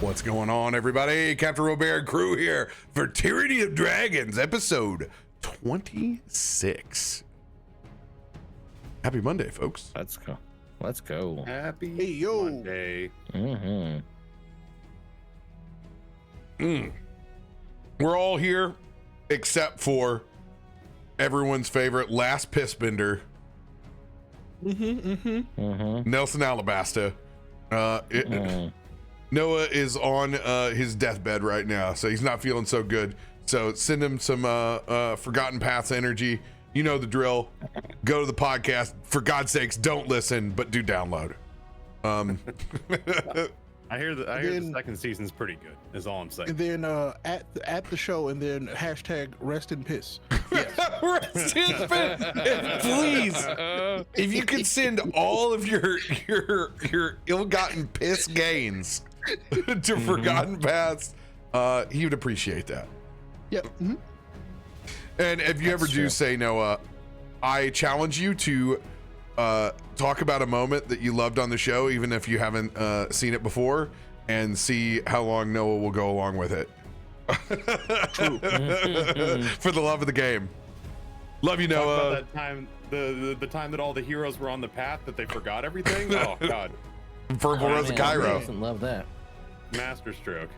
What's going on, everybody? CaptainRoBear crew here for Tyranny of Dragons, episode 26. Happy Monday, folks. Let's go. Let's go. Happy Monday. We're all here except for everyone's favorite last pissbender, Nelson Alabasta. Noah is on his deathbed right now, so he's not feeling so good. So send him some Forgotten Paths energy. You know the drill. Go to the podcast. For God's sakes, don't listen, but do download. I hear the second season's pretty good, is all I'm saying. And then at the show, and then hashtag rest in piss. Yes. Rest in piss. Please, if you could send all of your ill-gotten piss gains to Forgotten Paths, he would appreciate that. Yep. And if you ever do say, Noah, I challenge you to talk about a moment that you loved on the show, even if you haven't seen it before, and see how long Noah will go along with it. True. For the love of the game. Love you, Noah. Talk about that time, the time that all the heroes were on the path that they forgot everything. Oh God. For Rosa Cairo. Doesn't love that. Masterstroke.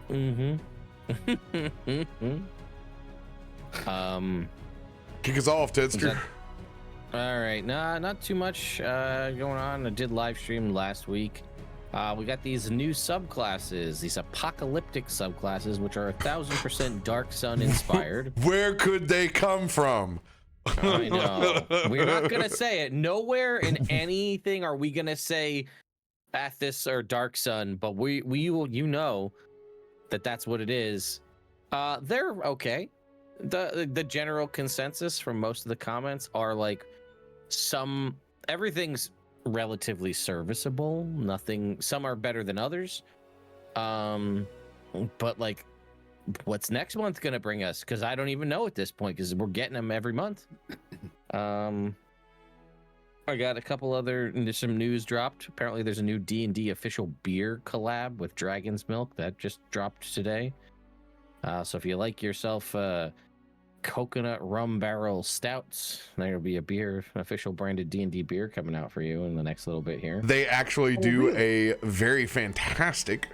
Kick us off, Tedster. All right, not too much going on. I did live stream last week. We got these new subclasses, these apocalyptic subclasses, which are 1000% Dark Sun inspired. Where could they come from? I know. We're not gonna say it. Nowhere in anything are we gonna say Athos or Dark Sun, but we will, you know, that's what it is. They're okay. The general consensus from most of the comments are like everything's relatively serviceable. Some are better than others. But like, what's next month gonna bring us? Because I don't even know at this point, because we're getting them every month. I got a couple some news dropped. Apparently there's a new D&D official beer collab with Dragon's Milk that just dropped today. So if you like yourself coconut rum barrel stouts, there'll be a official branded D&D beer coming out for you in the next little bit here. They actually do a very fantastic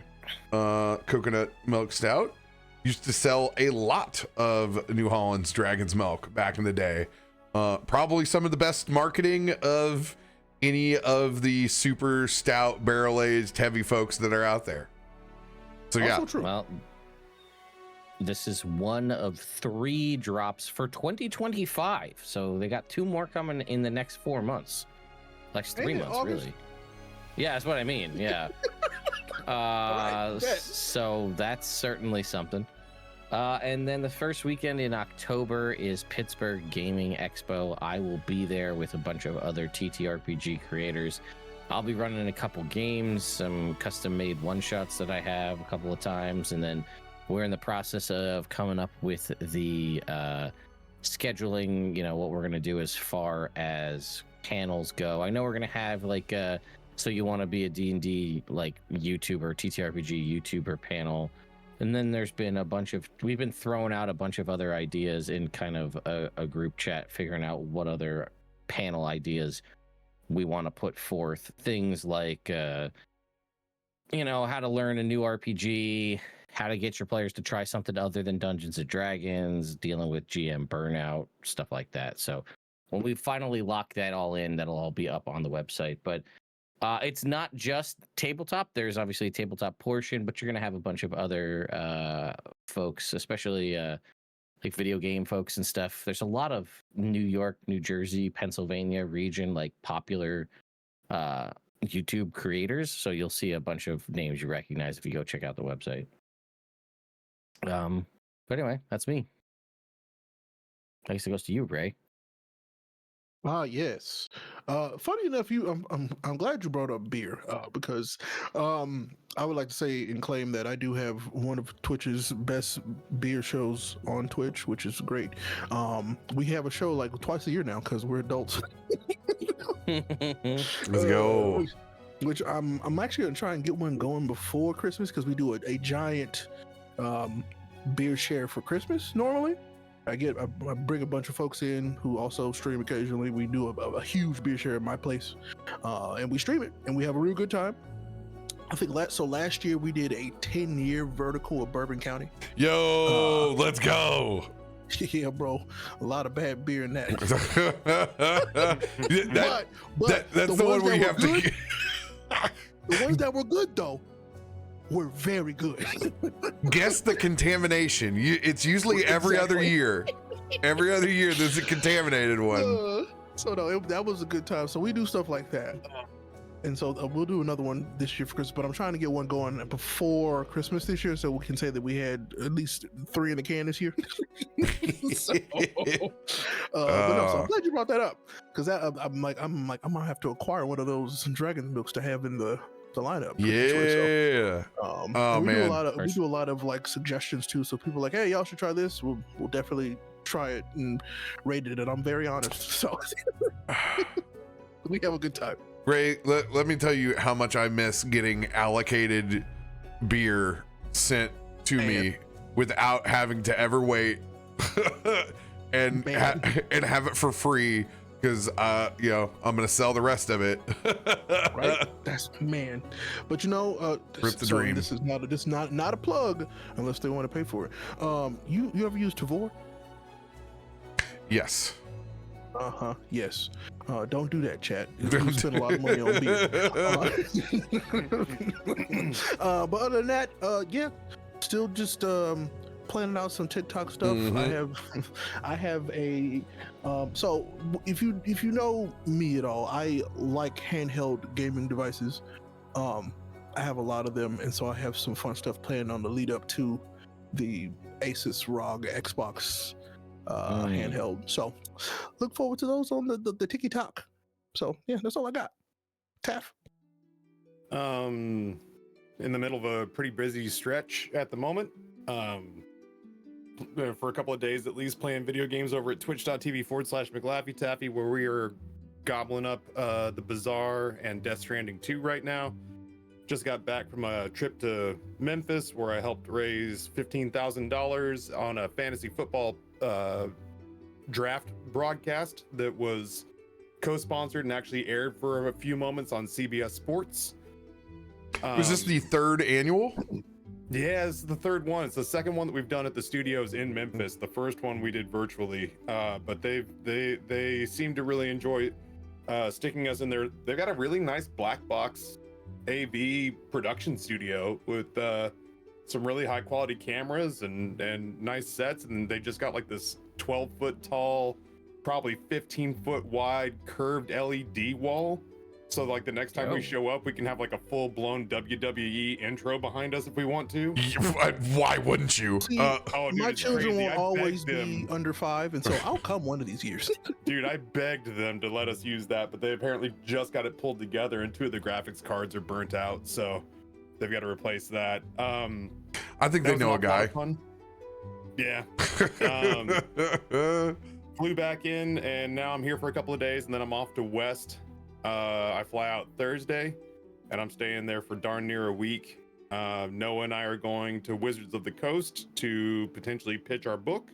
coconut milk stout. Used to sell a lot of New Holland's Dragon's Milk back in the day. Probably some of the best marketing of any of the super stout barrel-aged heavy folks that are out there. So yeah. Also true. Well, this is one of 3 drops for 2025. So they got 2 more coming in the next 4 months. Like 3 months, August? really. Yeah, that's what I mean. Yeah. Right, bet. So that's certainly something. And then the first weekend in October is Pittsburgh Gaming Expo. I will be there with a bunch of other TTRPG creators. I'll be running a couple games, some custom-made one-shots that I have a couple of times, and then we're in the process of coming up with the scheduling, what we're going to do as far as panels go. I know we're going to have like so you want to be a D&D like YouTuber, TTRPG YouTuber panel. And then there's been we've been throwing out a bunch of other ideas in kind of a group chat, figuring out what other panel ideas we want to put forth. Things like, how to learn a new RPG, how to get your players to try something other than Dungeons and Dragons, dealing with GM burnout, stuff like that. So when we finally lock that all in, that'll all be up on the website. But it's not just tabletop. There's obviously a tabletop portion, but you're going to have a bunch of other folks, especially like video game folks and stuff. There's a lot of New York, New Jersey, Pennsylvania region, like popular YouTube creators. So you'll see a bunch of names you recognize if you go check out the website. But anyway, that's me. I guess it goes to you, Ray. Yes. Funny enough, I'm glad you brought up beer because I would like to say and claim that I do have one of Twitch's best beer shows on Twitch, which is great. We have a show like twice a year now because we're adults. Let's go. which I'm actually gonna try and get one going before Christmas because we do a giant beer share for Christmas normally. I bring a bunch of folks in who also stream occasionally. We do a huge beer share at my place, and we stream it, and we have a real good time. I think last year we did a 10-year vertical of Bourbon County. Yo, let's go. Yeah, bro, a lot of bad beer in that. That's the one where you have to. The ones that were good though were very good. Guess the contamination. It's usually every other year. Every other year, there's a contaminated one. So no, that was a good time. So we do stuff like that. And so we'll do another one this year for Christmas, but I'm trying to get one going before Christmas this year, so we can say that we had at least 3 in the can this year. So I'm glad you brought that up, because I'm gonna have to acquire one of those dragon milks to have in the lineup. Yeah. We do a lot of like suggestions too. So people are like, hey, y'all should try this. We'll definitely try it and rate it. And I'm very honest. So we have a good time. Ray, let me tell you how much I miss getting allocated beer sent to me without having to ever wait and have it for free, because I'm gonna sell the rest of it. Right? That's but rip the dream. This is not a plug unless they want to pay for it. You ever use Tavor? Yes. Yes. Don't do that, chat. You spend a lot of money on beer. But other than that, still just planning out some TikTok stuff. Mm-hmm. I have a so if you know me at all, I like handheld gaming devices. I have a lot of them, and so I have some fun stuff planned on the lead up to the Asus ROG Xbox handheld. So look forward to those on the TikTok. So yeah, that's all I got. Taff. In the middle of a pretty busy stretch at the moment. For a couple of days at least, playing video games over at twitch.tv/McLaffyTaffy, where we are gobbling up the Bazaar and Death Stranding 2 right now. Just got back from a trip to Memphis where I helped raise $15,000 on a fantasy football draft broadcast that was co-sponsored and actually aired for a few moments on CBS Sports. Was this the 3rd annual? Yeah, it's the 3rd one. It's the 2nd one that we've done at the studios in Memphis. The 1st one we did virtually, but they seem to really enjoy sticking us in there. They've got a really nice black box AV production studio with some really high quality cameras and nice sets, and they just got like this 12-foot tall, probably 15-foot wide curved LED wall. So like the next time we show up, we can have like a full-blown WWE intro behind us if we want to. Why wouldn't you? See, my children will always be under 5, and so I'll come one of these years. Dude, I begged them to let us use that, but they apparently just got it pulled together, and 2 of the graphics cards are burnt out, so they've got to replace that. I think they know a guy. Yeah. Flew back in, and now I'm here for a couple of days, and then I'm off to West. I fly out Thursday, and I'm staying there for darn near a week. Noah and I are going to Wizards of the Coast to potentially pitch our book.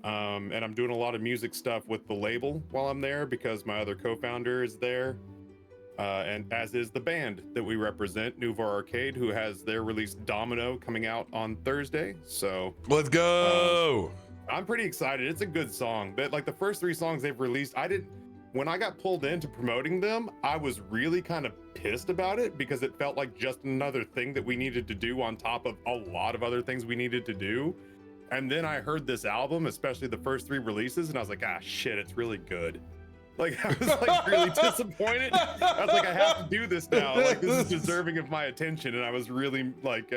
And I'm doing a lot of music stuff with the label while I'm there because my other co-founder is there. And as is the band that we represent, Nouveau Arcade, who has their release Domino coming out on Thursday. So let's go. I'm pretty excited. It's a good song. But like the first 3 songs they've released, when I got pulled into promoting them, I was really kind of pissed about it because it felt like just another thing that we needed to do on top of a lot of other things we needed to do. And then I heard this album, especially the first 3 releases, and I was like, shit, it's really good. Like, I was like really disappointed. I was like, I have to do this now. Like, this is deserving of my attention. And I was really like,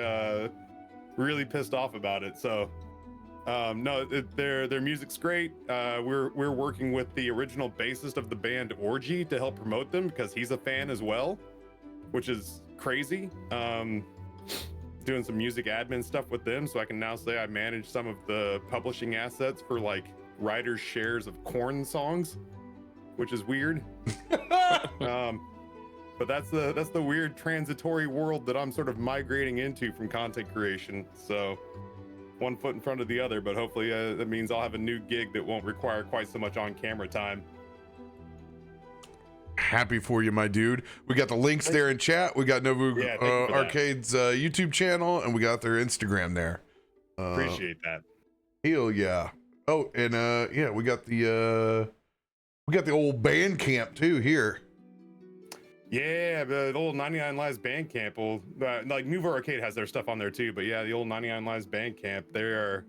really pissed off about it. So no, their music's great. We're working with the original bassist of the band Orgy to help promote them because he's a fan as well, which is crazy. Doing some music admin stuff with them, so I can now say I manage some of the publishing assets for like writers' shares of Korn songs, which is weird. But that's the weird transitory world that I'm sort of migrating into from content creation. So one foot in front of the other, but hopefully that means I'll have a new gig that won't require quite so much on camera time. Happy for you, my dude. We got the links there in chat. We got Nobu Arcade's YouTube channel, and we got their Instagram there. Appreciate that. Hell yeah. Oh, and yeah, we got the old band camp too here. Yeah, the old 99 Lives Bandcamp will like Nouveau Arcade has their stuff on there too, but yeah, the old 99 Lives Bandcamp, they are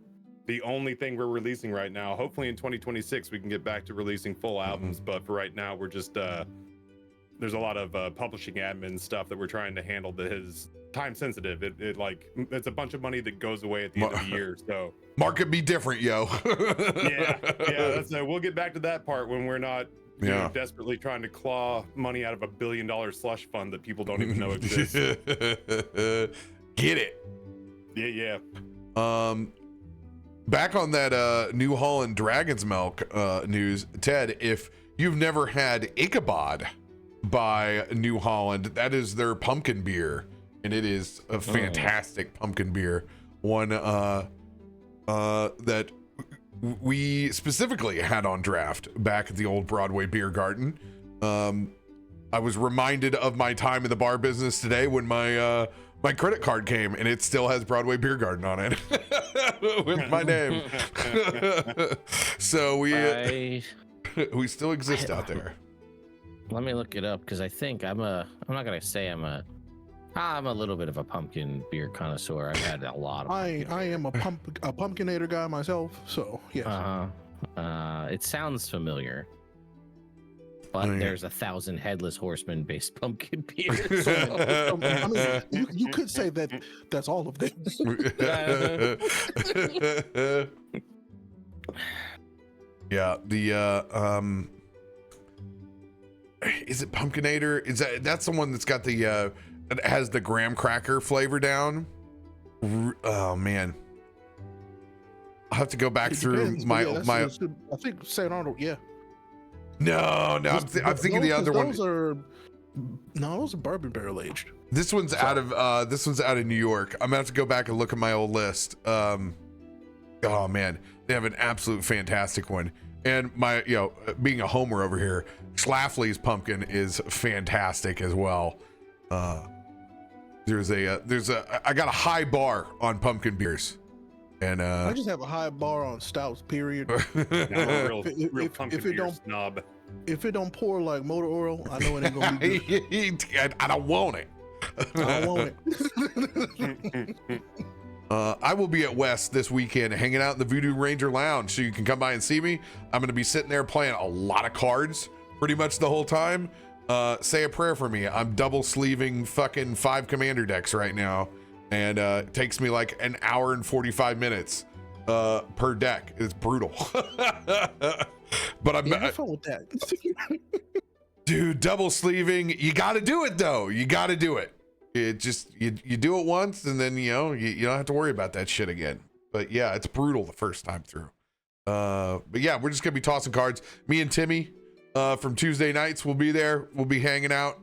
the only thing we're releasing right now. Hopefully in 2026 we can get back to releasing full albums, but for right now we're just there's a lot of publishing admin stuff that we're trying to handle that is time sensitive. It like it's a bunch of money that goes away at the end of the year. So market be different, yo. yeah, that's we'll get back to that part when we're not you know, desperately trying to claw money out of $1 billion slush fund that people don't even know exists. Get it. Yeah. Back on that New Holland Dragon's Milk news, Ted, if you've never had Ichabod by New Holland, that is their pumpkin beer, and it is a fantastic pumpkin beer. One that we specifically had on draft back at the old Broadway Beer Garden. I was reminded of my time in the bar business today when my credit card came, and it still has Broadway Beer Garden on it with my name. So we still exist out there. Let me look it up, because I think I'm not gonna say I'm a little bit of a pumpkin beer connoisseur. I've had a lot of I am a pumpkinator guy myself, so yes. It sounds familiar, but there's 1,000 headless horseman based pumpkin beer. So. I mean, you could say that that's all of them. Yeah, the is it Pumpkinator? Is that's the one that's got the that has the graham cracker flavor down? Oh man, I'll have to go back through my. I think St. Arnold. Yeah. No, I'm thinking the other one. Those are bourbon barrel aged. This one's out of New York. I'm gonna have to go back and look at my old list. Oh man, they have an absolute fantastic one. And my, being a homer over here, Schlafly's pumpkin is fantastic as well. I got a high bar on pumpkin beers, and I just have a high bar on stouts. Period. Real pumpkin beer snob. If it don't pour like motor oil, I know it ain't gonna be good. I don't want it. I don't want it. I will be at West this weekend hanging out in the Voodoo Ranger Lounge, so you can come by and see me. I'm going to be sitting there playing a lot of cards pretty much the whole time. Say a prayer for me. I'm double sleeving fucking 5 commander decks right now, and it takes me like an hour and 45 minutes per deck. It's brutal. But I'm fun with that. Dude, double sleeving, you got to do it though. You got to do it. It just you do it once, and then you don't have to worry about that shit again. But yeah, it's brutal the first time through. But yeah, we're just gonna be tossing cards. Me and Timmy from Tuesday nights will be there. We'll be hanging out,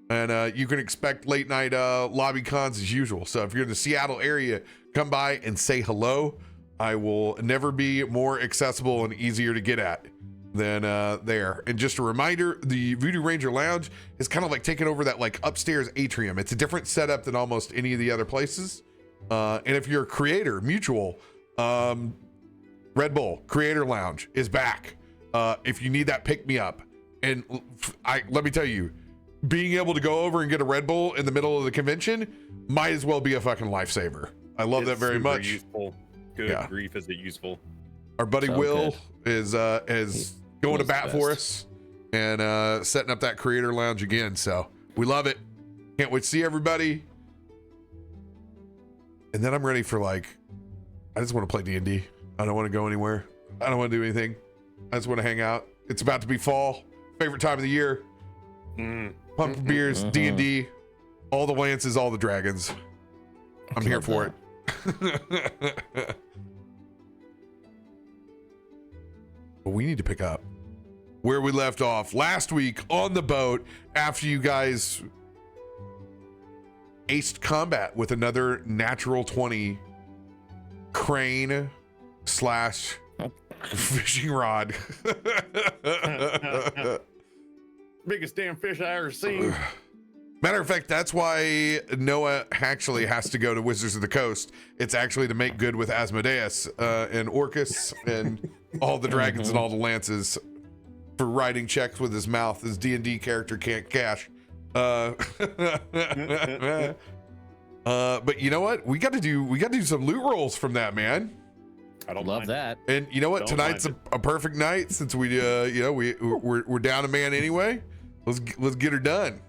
and you can expect late night lobby cons as usual. So if you're in the Seattle area, come by and say hello. I will never be more accessible and easier to get at than there. And just a reminder, the Voodoo Ranger Lounge is kind of like taking over that like upstairs atrium. It's a different setup than almost any of the other places. And if you're a creator, Mutual, Red Bull Creator Lounge is back. If you need that pick me up, and let me tell you, being able to go over and get a Red Bull in the middle of the convention might as well be a fucking lifesaver. I love that very much. Useful. Good grief, is it useful? Our buddy Will is going to bat for us and setting up that creator lounge again. So we love it. Can't wait to see everybody. And then I'm ready for I just want to play D&D. I don't want to go anywhere. I don't want to do anything. I just want to hang out. It's about to be fall. Favorite time of the year. Pumpkin beers, D&D, all the lances, all the dragons. I'm here for it. But we need to pick up. where we left off last week on the boat after you guys aced combat with another natural 20 crane / fishing rod. Biggest damn fish I ever seen. Matter of fact, that's why Noah actually has to go to Wizards of the Coast. It's actually to make good with Asmodeus and Orcus and all the dragons and all the lances for writing checks with his mouth. His D&D character can't cash. But you know what? We got to do some loot rolls from that, man. I don't Love mind. that. And you know what? Don't Tonight's mind a perfect night since we we're down a man anyway. Let's get her done.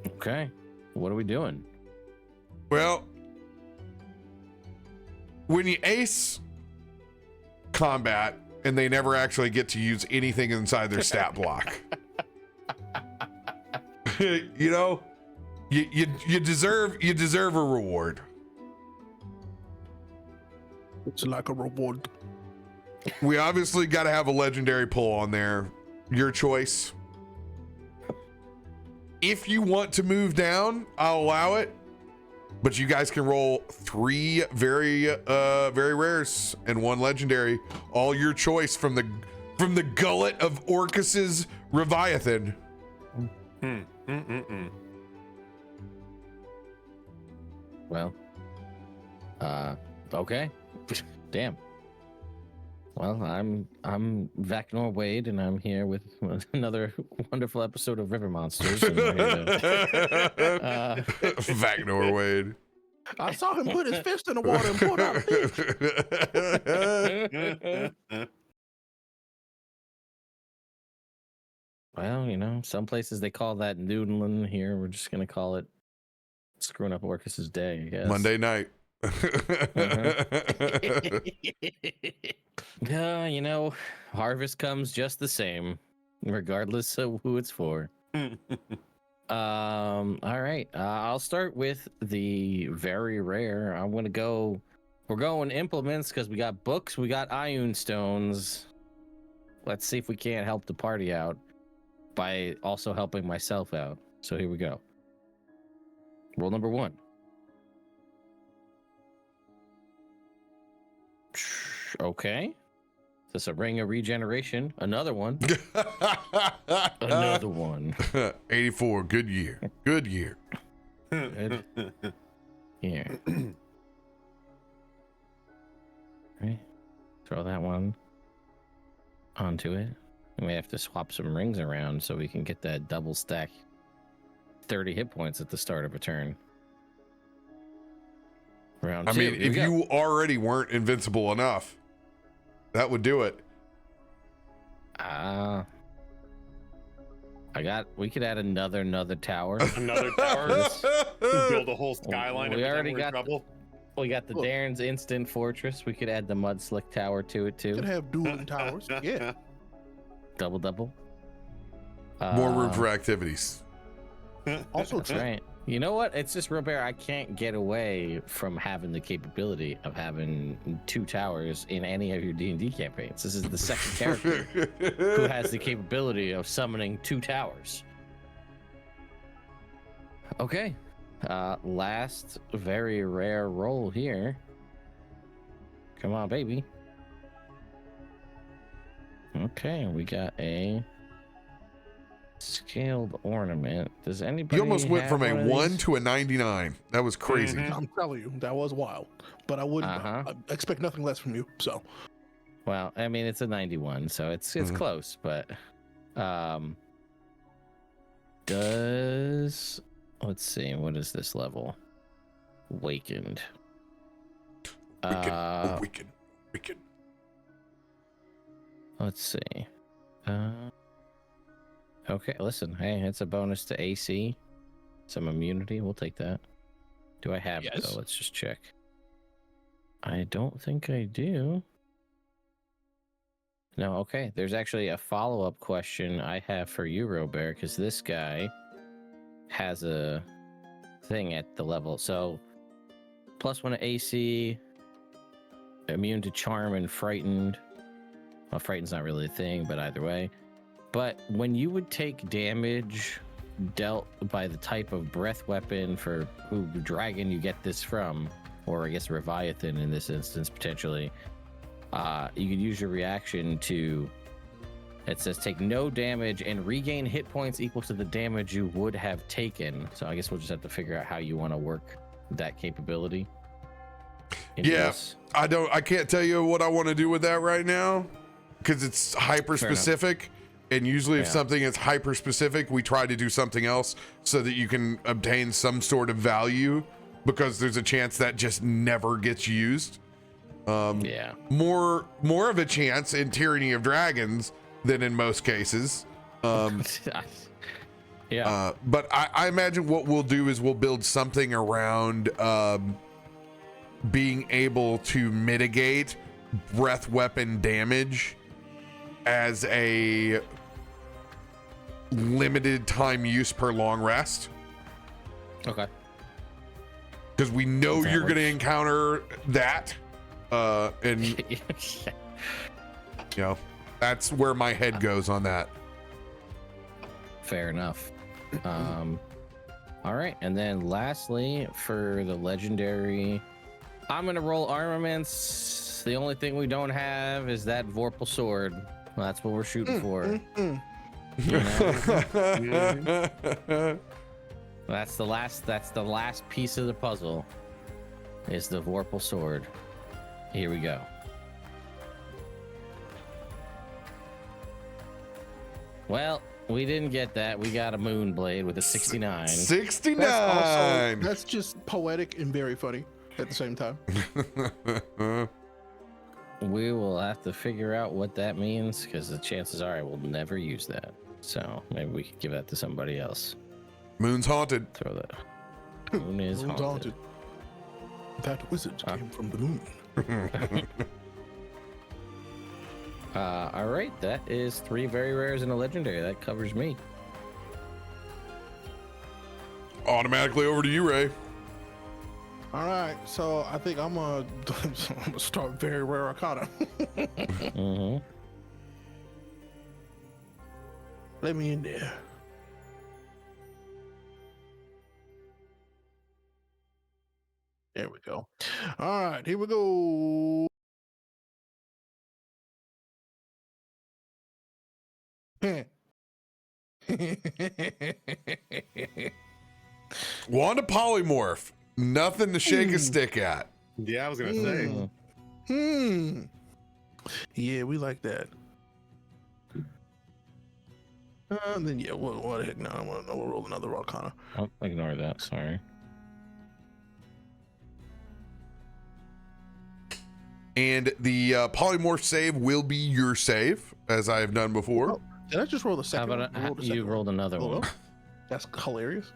Okay. What are we doing? Well, when you ace combat and they never actually get to use anything inside their stat block, you know, you deserve a reward. It's like a reward. We obviously got to have a legendary pull on there. Your choice. If you want to move down, I'll allow it. But you guys can roll 3 very rares and 1 legendary. All your choice from the gullet of Orcus's Leviathan. Well, okay. Damn. Well, I'm Vaknor Wade, and I'm here with another wonderful episode of River Monsters. And we're here to, Vaknor Wade. I saw him put his fist in the water and pull out a fish. well, you know, some places they call that noodling. Here, we're just gonna call it screwing up Orcus's day, I guess. Monday night. Yeah, you know, harvest comes just the same, regardless of who it's for. All right. I'll start with the very rare. We're going implements because we got books, we got Ioun stones. Let's see if we can't help the party out by also helping myself out. So here we go. Roll number 1. Okay. Is this a ring of regeneration? Another one. Another one. 84. Good year. Good year. Good. Here. Right. Throw that one onto it. We may have to swap some rings around so we can get that double stack 30 hit points at the start of a turn. Round 2. I mean, if you already weren't invincible enough, that would do it. We could add another tower. Another tower. Build a whole skyline. We every time already we're in got trouble. We got the Look. Darren's Instant Fortress. We could add the Mudslick Tower to it Could too. have dueling towers. Yeah. Double. More room for activities. Also That's true. right. You know what? It's just RoBear. I can't get away from having the capability of having 2 towers in any of your D&D campaigns. This is the second character who has the capability of summoning 2 towers. Okay. Last very rare roll here. Come on, baby. Okay, we got a scaled ornament. Does anybody You almost went have from a one of 1 these? to a 99. That was crazy. Mhm. I'm telling you, that was wild. But I wouldn't Uh-huh. I expect nothing less from you. So Well, I mean, it's a 91, so it's Mhm. close, but let's see, what is this level? Awakened. Awaken. Let's see. Okay, listen, hey, it's a bonus to AC. Some immunity, we'll take that. Do I have it Yes. though? Let's just check. I don't think I do. No, okay. There's actually a follow-up question I have for you, RoBear, because this guy has a thing at the level. So, +1 to AC, immune to charm and frightened. Well, frightened's not really a thing, but either way. But when you would take damage dealt by the type of breath weapon for who dragon you get this from, or I guess Leviathan in this instance potentially, you could use your reaction to, it says take no damage and regain hit points equal to the damage you would have taken. So I guess we'll just have to figure out how you want to work that capability. Yeah, I can't tell you what I want to do with that right now because it's hyper specific. And usually if something is hyper specific, we try to do something else so that you can obtain some sort of value, because there's a chance that just never gets used. More of a chance in Tyranny of Dragons than in most cases. But I imagine what we'll do is we'll build something around being able to mitigate breath weapon damage as a limited time use per long rest. Okay. Because we know you're going to encounter that. And, you know, that's where my head goes on that. Fair enough. All right. And then lastly, for the legendary, I'm going to roll armaments. The only thing we don't have is that Vorpal sword. Well, that's what we're shooting for. You know? That's the last piece of the puzzle is the Vorpal sword. Here we go. Well, we didn't get that. We got a moon blade with a 69. 69. That's just poetic and very funny at the same time. We will have to figure out what that means, because the chances are I will never use that. So maybe we could give that to somebody else. Moon's haunted. Throw that. Moon is Moon's haunted. That wizard came from the moon. All right, that is 3 very rares and a legendary. That covers me. Automatically over to you, Ray. All right, so I think I'm gonna start very rare arcana. Mm-hmm. Let me in there. There we go. All right, here we go. Wanda polymorph. Nothing to shake a stick at. Yeah, I was gonna say. Yeah, we like that. Then yeah, what the heck? No, we'll roll another arcana. Oh, ignore that. Sorry. And the polymorph save will be your save, as I have done before. Oh, did I just roll the How second? about you rolled another one? That's hilarious.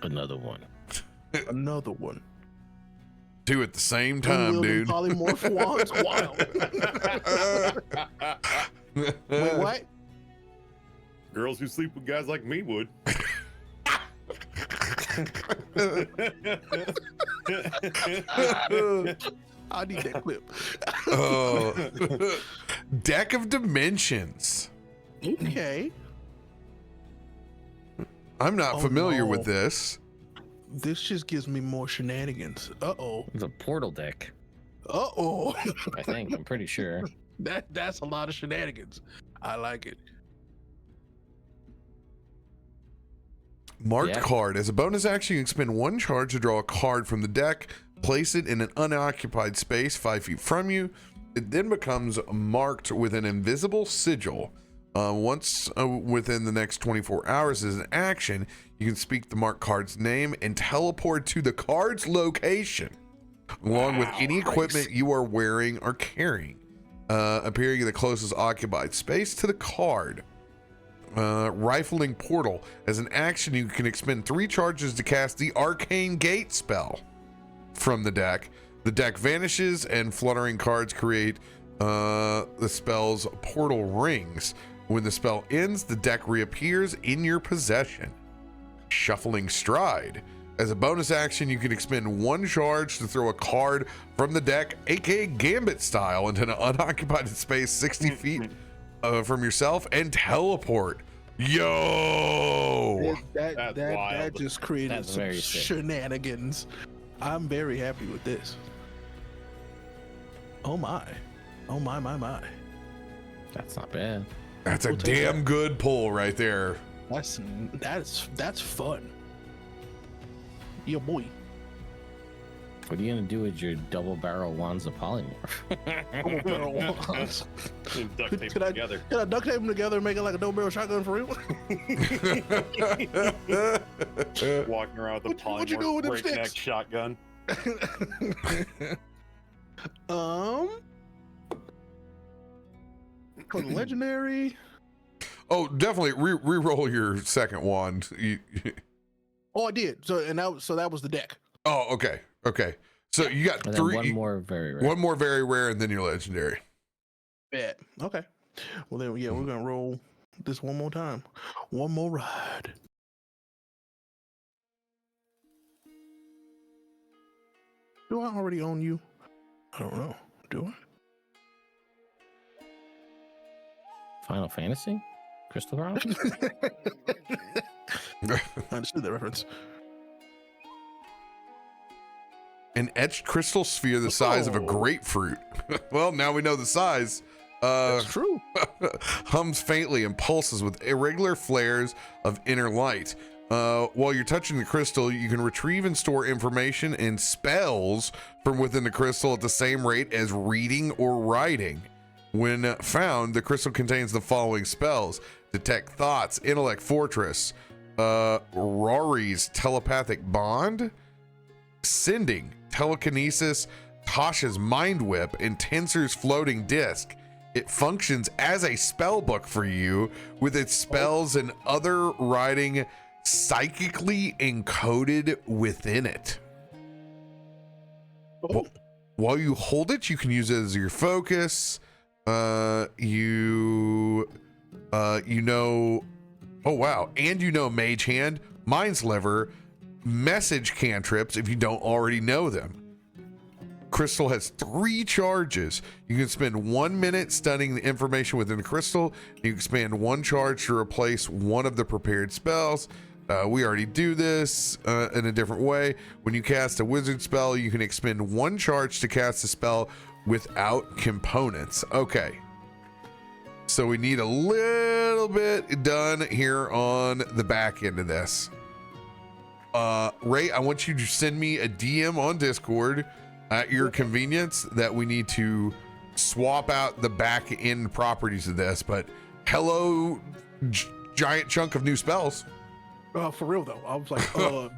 Another one. Another one. 2 at the same time, dude. Polymorph wands. Wild. Wait, what? Girls who sleep with guys like me would. I need that clip. Deck of Dimensions. Okay. I'm not familiar with this. This just gives me more shenanigans. Uh-oh. It's a portal deck. Uh-oh. I think. I'm pretty sure. That's a lot of shenanigans. I like it. Marked card. As a bonus action, you can spend 1 charge to draw a card from the deck, place it in an unoccupied space 5 feet from you. It then becomes marked with an invisible sigil. Once within the next 24 hours as an action, you can speak the marked card's name and teleport to the card's location, along with any equipment you are wearing or carrying, appearing in the closest occupied space to the card. Rifling Portal. As an action, you can expend 3 charges to cast the Arcane Gate spell from the deck. The deck vanishes and fluttering cards create the spell's portal rings. When the spell ends, the deck reappears in your possession. Shuffling Stride. As a bonus action, you can expend 1 charge to throw a card from the deck, aka Gambit style, into an unoccupied space 60 feet from yourself and teleport. Yo! That wild. just created That's some very sick. shenanigans. I'm very happy with this. Oh my. Oh my. That's not bad. That's a We'll take damn that. good pull right there. That's fun. Yeah, boy. What are you gonna do with your double barrel wands of polymorph? Duct tape Could I- together. Can I duct tape them together and make it like a double barrel shotgun for real? Walking around with a What you doing with them breakneck sticks? shotgun. For the legendary. Oh, definitely re-roll your second wand. Oh, I did. So that was the deck. Oh, okay. So you got And then three. one more very rare. One more very rare, and then your legendary. Bet. Okay. Well then, yeah, we're gonna roll this one more time. One more ride. Do I already own you? I don't know. Do Final Fantasy? Crystal Chronicles? I? I understood that reference. An etched crystal sphere the size of a Oh. grapefruit. Well, now we know the size. That's true. Hums faintly and pulses with irregular flares of inner light. While you're touching the crystal, you can retrieve and store information and spells from within the crystal at the same rate as reading or writing. When found, the crystal contains the following spells: Detect Thoughts, Intellect Fortress, Rory's Telepathic Bond, Sending, Telekinesis, Tasha's Mind Whip, and Tensor's Floating Disc. It functions as a spell book for you, with its spells and other writing psychically encoded within it. Oh, While you hold it, you can use it as your focus. You know, oh wow, and you know Mage Hand, Mind Sliver, message cantrips if you don't already know them. Crystal has 3 charges. You can spend 1 minute studying the information within the crystal. You can spend 1 charge to replace one of the prepared spells. We already do this in a different way. When you cast a wizard spell, you can expend 1 charge to cast a spell without components. Okay. So we need a little bit done here on the back end of this. Ray, I want you to send me a DM on Discord at your convenience that we need to swap out the back end properties of this. But hello, giant chunk of new spells. for real though, I was like,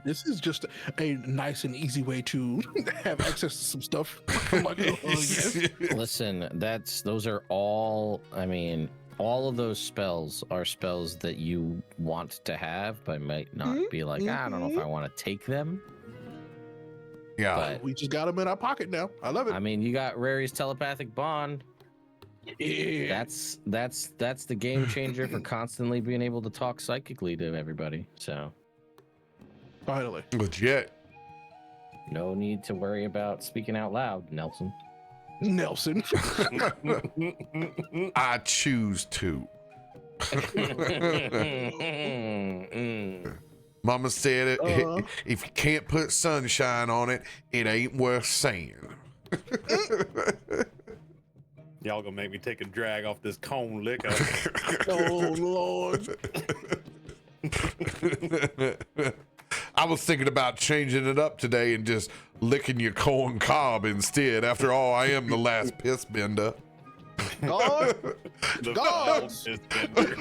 this is just a nice and easy way to have access to some stuff. I'm like, yes. Listen, those are all, I mean, all of those spells are spells that you want to have, but might not be like, I don't know if I want to take them. Yeah. But We just got them in our pocket now. I love it. I mean, you got Rary's telepathic bond. Yeah. That's the game changer for constantly being able to talk psychically to everybody. So Finally. Legit. no need to worry about speaking out loud, Nelson. Nelson. I choose to. Mama said it. If you can't put sunshine on it, it ain't worth saying. Y'all gonna make me take a drag off this cone liquor. Oh Lord. I was thinking about changing it up today and just licking your corn cob instead. After all, I am the last piss bender. God. The God. foul is bender.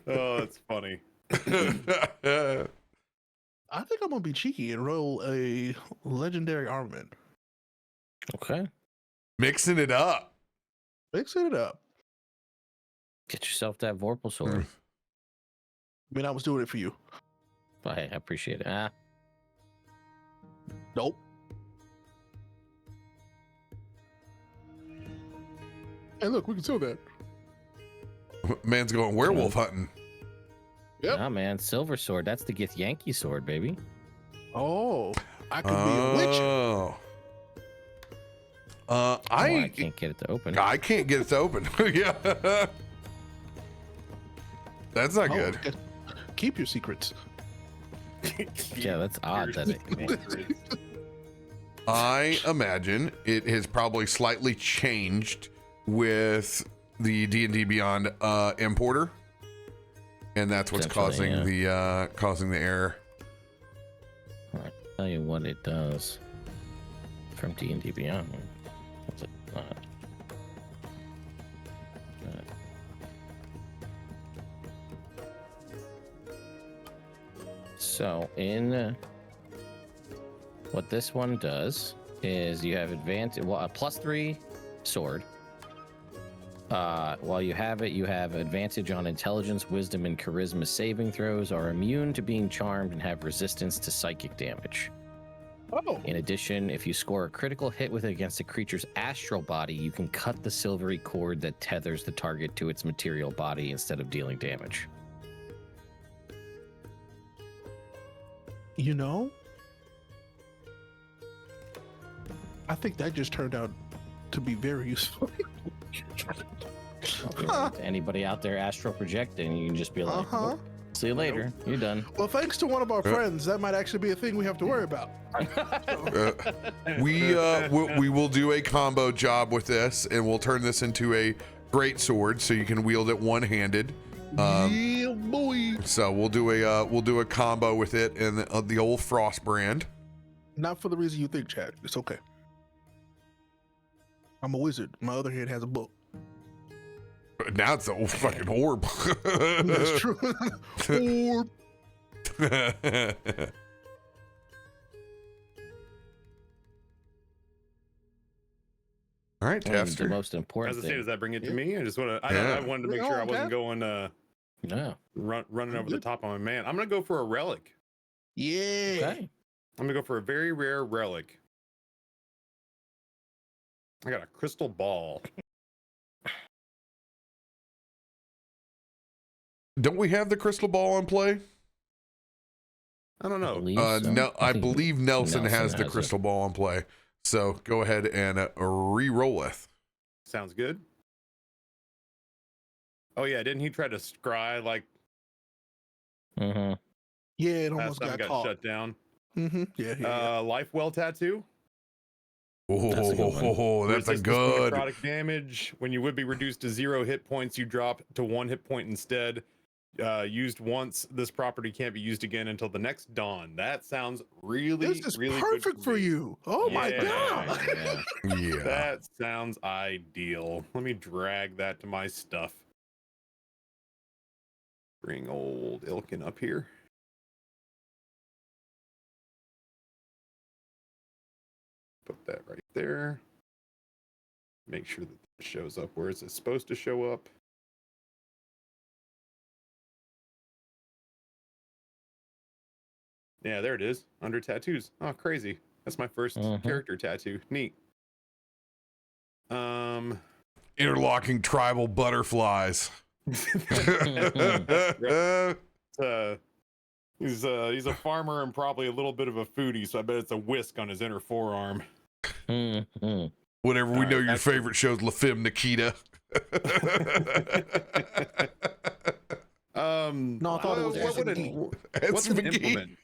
Oh, it's funny. I think I'm gonna be cheeky and roll a legendary armament. Okay. Mixing it up. Mixing it up. Get yourself that Vorpal sword. I mean, I was doing it for you. I appreciate it. Nope. Hey, look, we can sell that. Man's going werewolf hunting. Yep. Nah, man, silver sword. That's the Gith Yankee sword, baby. Oh, I could be a witch. Oh. I can't get it to open. I can't get it to open. Yeah. That's not good. Okay. Keep your secrets. Yeah, that's odd that it. I imagine it has probably slightly changed with the D&D Beyond importer, and that's what's causing the error. I'll tell you what it does from D&D Beyond. What's it not? So in what this one does is you have advantage, well, a +3 sword. While you have it, you have advantage on intelligence, wisdom, and charisma saving throws, are immune to being charmed, and have resistance to psychic damage. Oh. In addition, if you score a critical hit with it against a creature's astral body, you can cut the silvery cord that tethers the target to its material body instead of dealing damage. You know, I think that just turned out to be very useful. To anybody out there astral projecting, you can just be like, "Nope, see you later, you're done." Well, thanks to one of our friends, that might actually be a thing we have to worry about. We will do a combo job with this, and we'll turn this into a great sword so you can wield it one-handed. Yeah, boy. So we'll do a combo with it and the old Frost brand. Not for the reason you think, Chad. It's okay. I'm a wizard. My other hand has a book. Now it's the old fucking orb. That's true. Orb. All right, And Taster. the most important As I say, thing. does that bring it to me? I just want to. Yeah. I wanted to make sure I wasn't going No. running over the top on my man. I'm gonna go for a relic. Yeah. Okay. I'm gonna go for a very rare relic. I got a crystal ball. Don't we have the crystal ball in play? I don't know. No, I think believe Nelson has the it. crystal ball in play. So go ahead and re-roll it. Sounds good. Oh yeah, didn't he try to scry like Mm-hmm. Yeah, it last almost time got got caught. shut down? Yeah. Life well tattoo. Oh, That's a good one. that's a Resistance to good. necrotic damage. When you would be reduced to 0 hit points, you drop to 1 hit point instead. Used once, this property can't be used again until the next dawn. That sounds really, This is really perfect good for me. you. Oh my Yeah. god. Yeah. Yeah. That sounds ideal. Let me drag that to my stuff. Bring old Ilkun up here. Put that right there. Make sure that it shows up where it's supposed to show up. Yeah, there it is. Under tattoos. Oh, crazy. That's my first character tattoo. Neat. Interlocking tribal butterflies. He's a farmer and probably a little bit of a foodie, so I bet it's a whisk on his inner forearm. Mm-hmm. Whatever, we All know right, your that's- favorite show's La Femme Nikita. No, I thought it was what would SMG. what's an implement?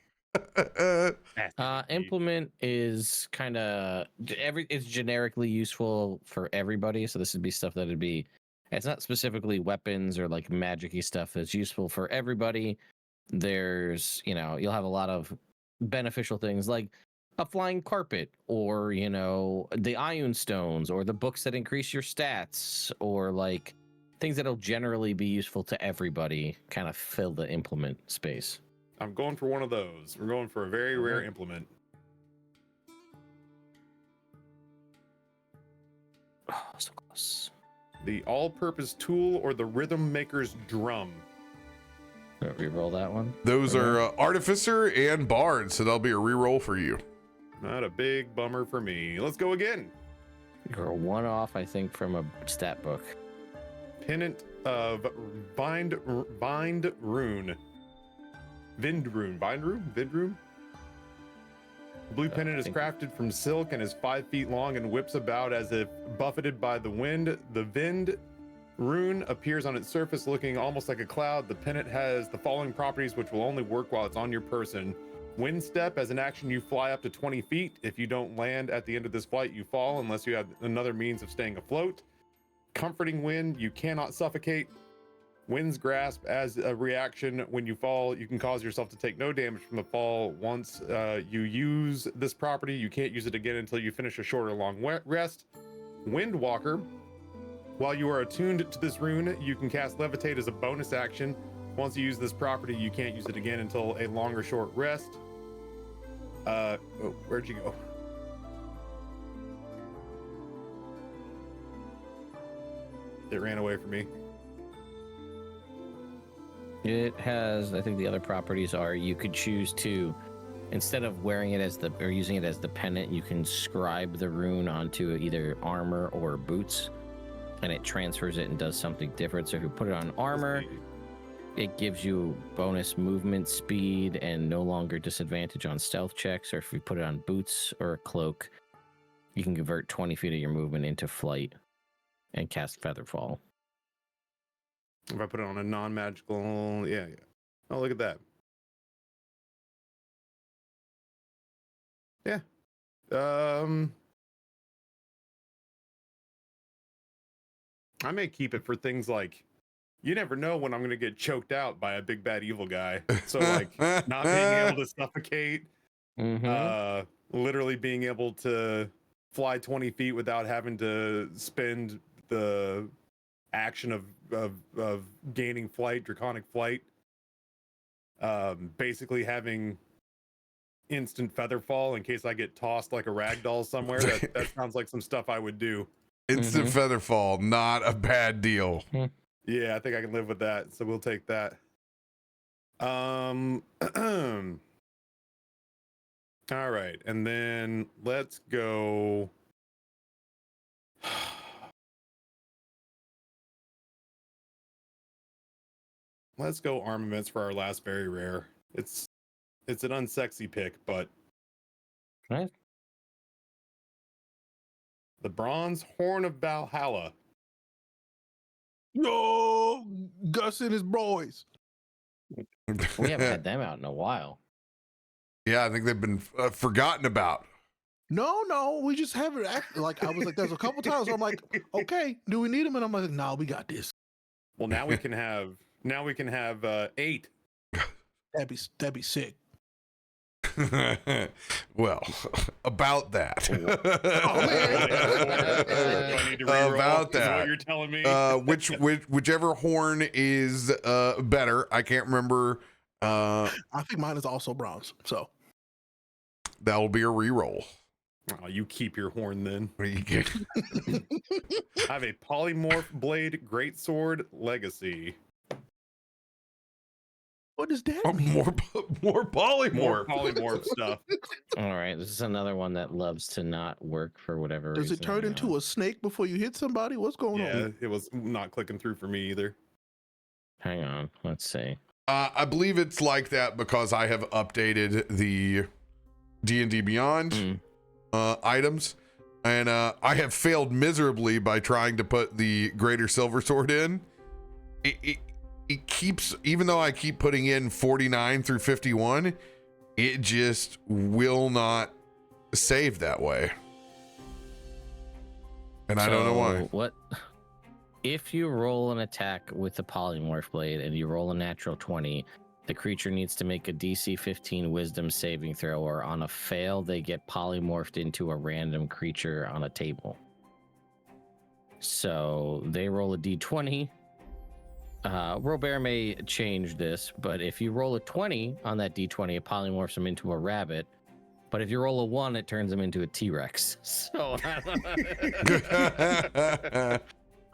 Implement is kind of it's generically useful for everybody. So this would be stuff that'd be. It's not specifically weapons or like magic-y stuff that's useful for everybody. There's, you'll have a lot of beneficial things like a flying carpet, or the Ion stones, or the books that increase your stats, or like things that'll generally be useful to everybody. Kind of fill the implement space. I'm going for one of those. We're going for a very rare implement. Oh, so close. The all-purpose tool or the rhythm maker's drum. Reroll that one. Those are Artificer and Bard, so that'll be a reroll for you. Not a big bummer for me. Let's go again. You're one off, I think, from a stat book. Pennant of Bind Rune. Vind Rune. The blue pennant is crafted from silk and is 5 feet long and whips about as if buffeted by the wind. The Vind rune appears on its surface looking almost like a cloud. The pennant has the following properties which will only work while it's on your person. Wind step, as an action you fly up to 20 feet. If you don't land at the end of this flight, you fall unless you have another means of staying afloat. Comforting wind, you cannot suffocate. Wind's grasp, as a reaction when you fall, you can cause yourself to take no damage from the fall. Once you use this property, you can't use it again until you finish a short or long rest. Windwalker, while you are attuned to this rune, you can cast Levitate as a bonus action. Once you use this property, you can't use it again until a long or short rest. Where'd you go? It ran away from me. It has, I think the other properties are, you could choose to, instead of wearing it as or using it as the pennant, you can scribe the rune onto either armor or boots, and it transfers it and does something different. So if you put it on armor, it gives you bonus movement speed and no longer disadvantage on stealth checks. Or if you put it on boots or a cloak, you can convert 20 feet of your movement into flight and cast Featherfall. If I put it on a non-magical, yeah. Oh, look at that. Yeah. I may keep it for things like, you never know when I'm going to get choked out by a big bad evil guy. So like not being able to suffocate, literally being able to fly 20 feet without having to spend the action of gaining flight, draconic flight. Basically having instant feather fall in case I get tossed like a ragdoll somewhere. That sounds like some stuff I would do. Instant feather fall, not a bad deal. Yeah, I think I can live with that. So we'll take that. All right, and then let's go. Let's go armaments for our last very rare. It's an unsexy pick, but Right. The Bronze Horn of Valhalla. Yo, Gus and his boys. We haven't had them out in a while. Yeah, I think they've been forgotten about. No, we just haven't. Like I was like, there's a couple times where I'm like, okay, do we need them? And I'm like, nah, we got this. Well, now we can have 8. That'd be sick. Well, about that. I need to reroll. About Is that. what you're telling me? Whichever horn is better. I can't remember. I think mine is also bronze. So That will be a reroll. Oh, you keep your horn then. You get- I have a polymorph blade greatsword legacy. what does that Oh, mean? more polymorph. More polymorph stuff. All right, this is another one that loves to not work for whatever Does reason. it turn into a snake before you hit somebody? What's going Yeah, on? it was not clicking through for me either. Hang on, let's see. I believe it's like that because I have updated the D&D Beyond items, and I have failed miserably by trying to put the Greater Silver Sword in. It keeps, even though I keep putting in 49 through 51, it just will not save that way. And I don't know why. What if you roll an attack with the polymorph blade and you roll a natural 20, the creature needs to make a DC 15 wisdom saving throw, or on a fail, they get polymorphed into a random creature on a table. So they roll a D20. RoBear may change this, but if you roll a 20 on that D20, it polymorphs them into a rabbit. But if you roll a 1, it turns them into a T-Rex. So I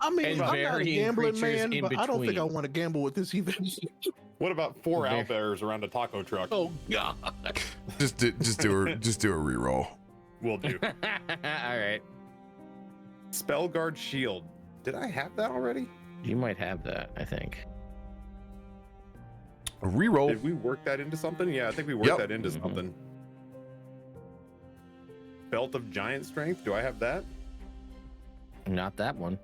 mean, And I'm not a varying gambling creatures man, in but I don't think I between. want to gamble with this event. What about 4 owlbears around a taco truck? oh god. just do a reroll. Will do. All right. Spellguard shield. Did I have that already? You might have that, I think. A reroll. Did we work that into something? Yeah, I think we worked Yep. that into something. Belt of Giant Strength. Do I have that? Not that one.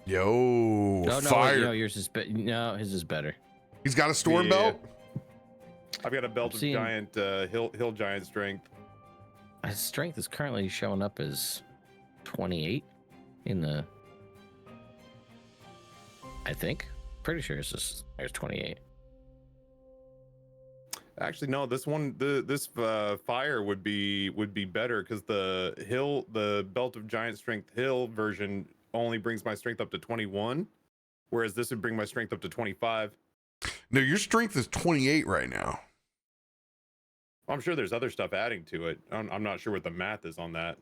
Yo, No, fire. no, yours is no, his is better. He's got a storm belt. I've got a Belt of Giant Hill Giant Strength. His strength is currently showing up as 28 in the. I think. Pretty sure there's 28. Actually, no. This one, this fire would be better because the Belt of Giant Strength Hill version only brings my strength up to 21, whereas this would bring my strength up to 25. No, your strength is 28 right now. I'm sure there's other stuff adding to it. I'm not sure what the math is on that.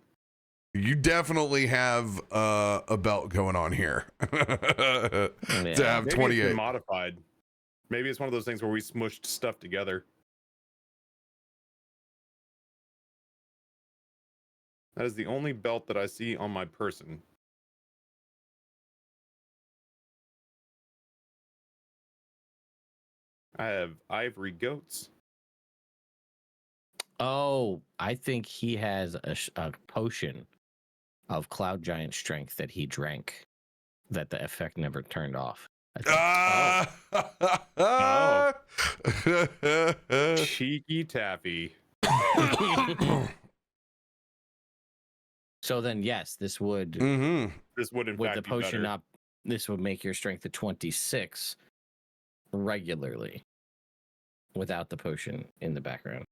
You definitely have a belt going on here to have Maybe 28. it's been modified. Maybe it's one of those things where we smushed stuff together. That is the only belt that I see on my person. I have ivory goats. Oh, I think he has a potion of Cloud Giant Strength that he drank that the effect never turned off. Cheeky taffy. So then, yes, this would This would in with fact the be potion better. up. This would make your strength a 26 regularly without the potion in the background.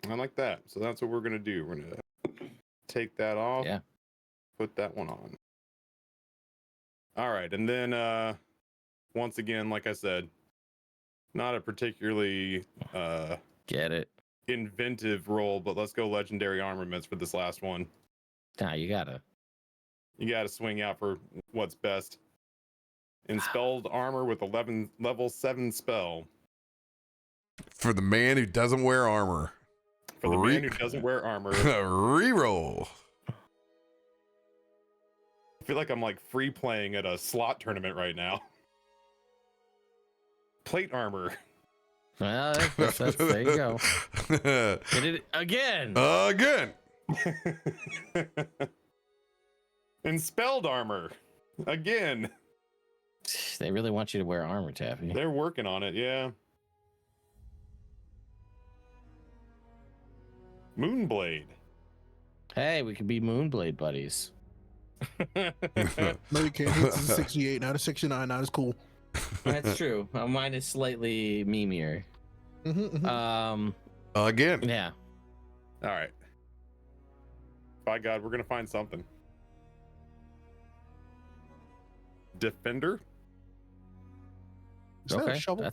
I like that. So that's what we're gonna do. We're gonna take that off. Yeah. Put that one on. All right, and then once again, like I said, not a particularly Get it? inventive roll, but let's go legendary armaments for this last one. Nah, you gotta. You got to swing out for what's best. Enspelled armor with 11 level 7 spell. For the man who doesn't wear armor. For the man who doesn't wear armor. Reroll. I feel like I'm like free playing at a slot tournament right now. Plate armor. Well, there you go. Did it again. Again. Enspelled armor. Again. They really want you to wear armor, Taffy. They're working on it, yeah. Moonblade. Hey, we could be Moonblade buddies. No, you can't. This is a 68, not a 69. Not as cool. That's true. Mine is slightly memeier. Again. Yeah. All right. By God, we're going to find something. Defender? Is that a Okay. shovel?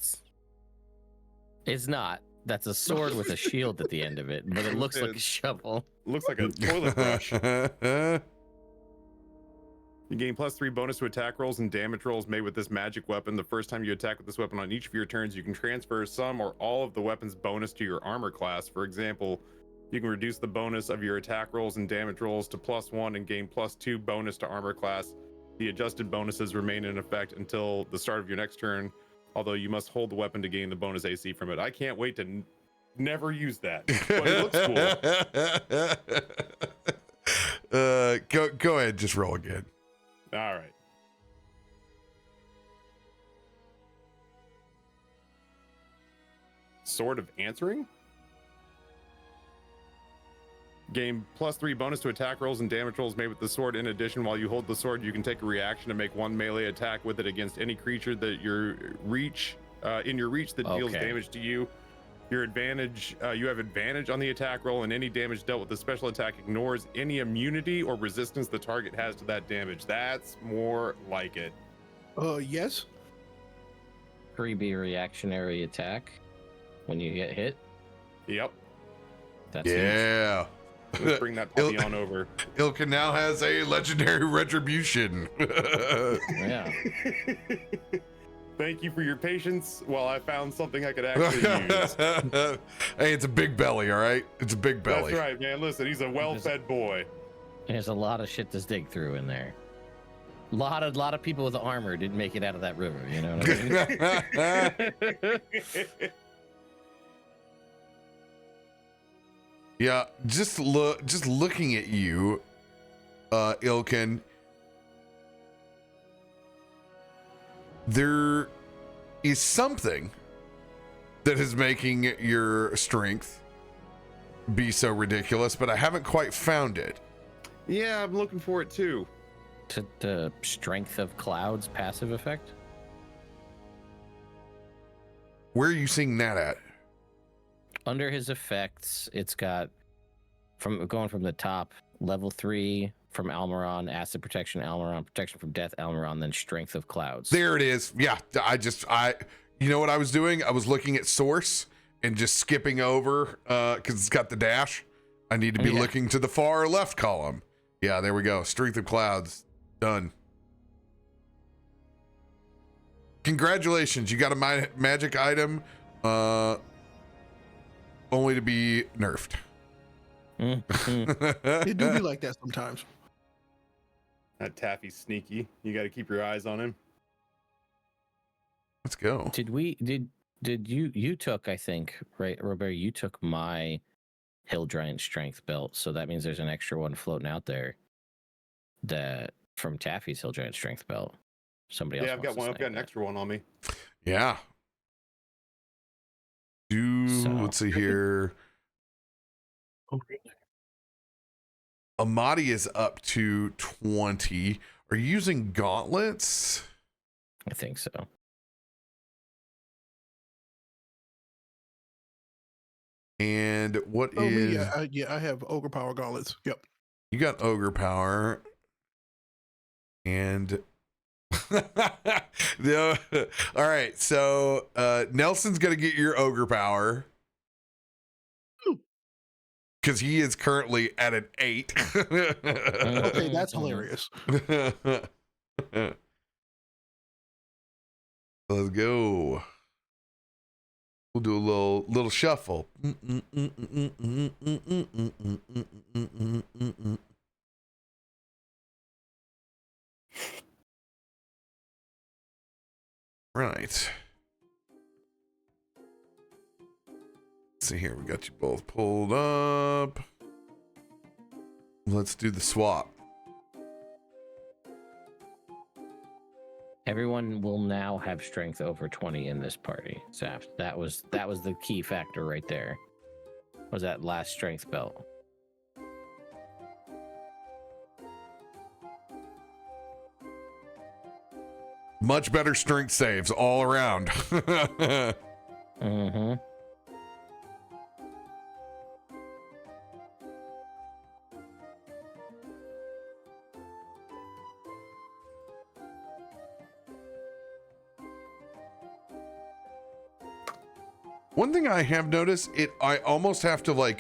It's not. That's a sword with a shield at the end of it, but it looks like a shovel. Looks like a toilet brush. You gain +3 bonus to attack rolls and damage rolls made with this magic weapon. The first time you attack with this weapon on each of your turns, you can transfer some or all of the weapon's bonus to your armor class. For example, you can reduce the bonus of your attack rolls and damage rolls to +1 and gain +2 bonus to armor class. The adjusted bonuses remain in effect until the start of your next turn, although you must hold the weapon to gain the bonus AC from it. I can't wait to never use that, but it looks cool. Go ahead, just roll again. All right. Sword of Answering? Gain +3 bonus to attack rolls and damage rolls made with the sword. In addition, while you hold the sword, you can take a reaction to make one melee attack with it against any creature that in your reach that deals damage to you. Your advantage, you have advantage on the attack roll, and any damage dealt with the special attack ignores any immunity or resistance the target has to that damage. That's more like it. Yes. Freebie reactionary attack when you get hit. Yep. That's Yeah. Let's bring that puppy on over. Ilkun now has a legendary retribution. Yeah. Thank you for your patience while I found something I could actually use. Hey, it's a big belly, all right? It's a big belly. That's right, man. Listen, he's a well-fed boy. There's a lot of shit to dig through in there. A lot of people with armor didn't make it out of that river. You know what I mean? Yeah, just looking at you, Ilkun, there is something that is making your strength be so ridiculous, but I haven't quite found it. Yeah, I'm looking for it too. To the Strength of Clouds passive effect. Where are you seeing that at? Under his effects, it's got going from the top, level 3 from Almuron, acid protection Almuron, protection from death Almuron, then Strength of Clouds. There it is. Yeah, you know what I was doing? I was looking at source and just skipping over because it's got the dash. I need to be looking to the far left column. Yeah, there we go. Strength of Clouds. Done. Congratulations. You got a magic item only to be nerfed. It do be like that sometimes. That Taffy's sneaky. You got to keep your eyes on him. Let's go. Did you took, I think, right, RoBear, you took my Hill Giant Strength belt, so that means there's an extra one floating out there that from Taffy's Hill Giant Strength belt. Somebody else. Yeah, I've got one. I've got an extra one on me. Yeah. Let's see here. Oh, really? Amatti is up to 20. Are you using gauntlets? I think so. And what is? Yeah, I have ogre power gauntlets. Yep. You got ogre power. And all right, so Nelson's gonna get your ogre power because he is currently at an 8. Okay, that's hilarious. Let's go. We'll do a little shuffle. Right. Let's see here. We got you both pulled up. Let's do the swap. Everyone will now have strength over 20 in this party. Zap. That was the key factor right there. Was that last strength belt? Much better strength saves all around. Mm-hmm. One thing I have noticed, I almost have to like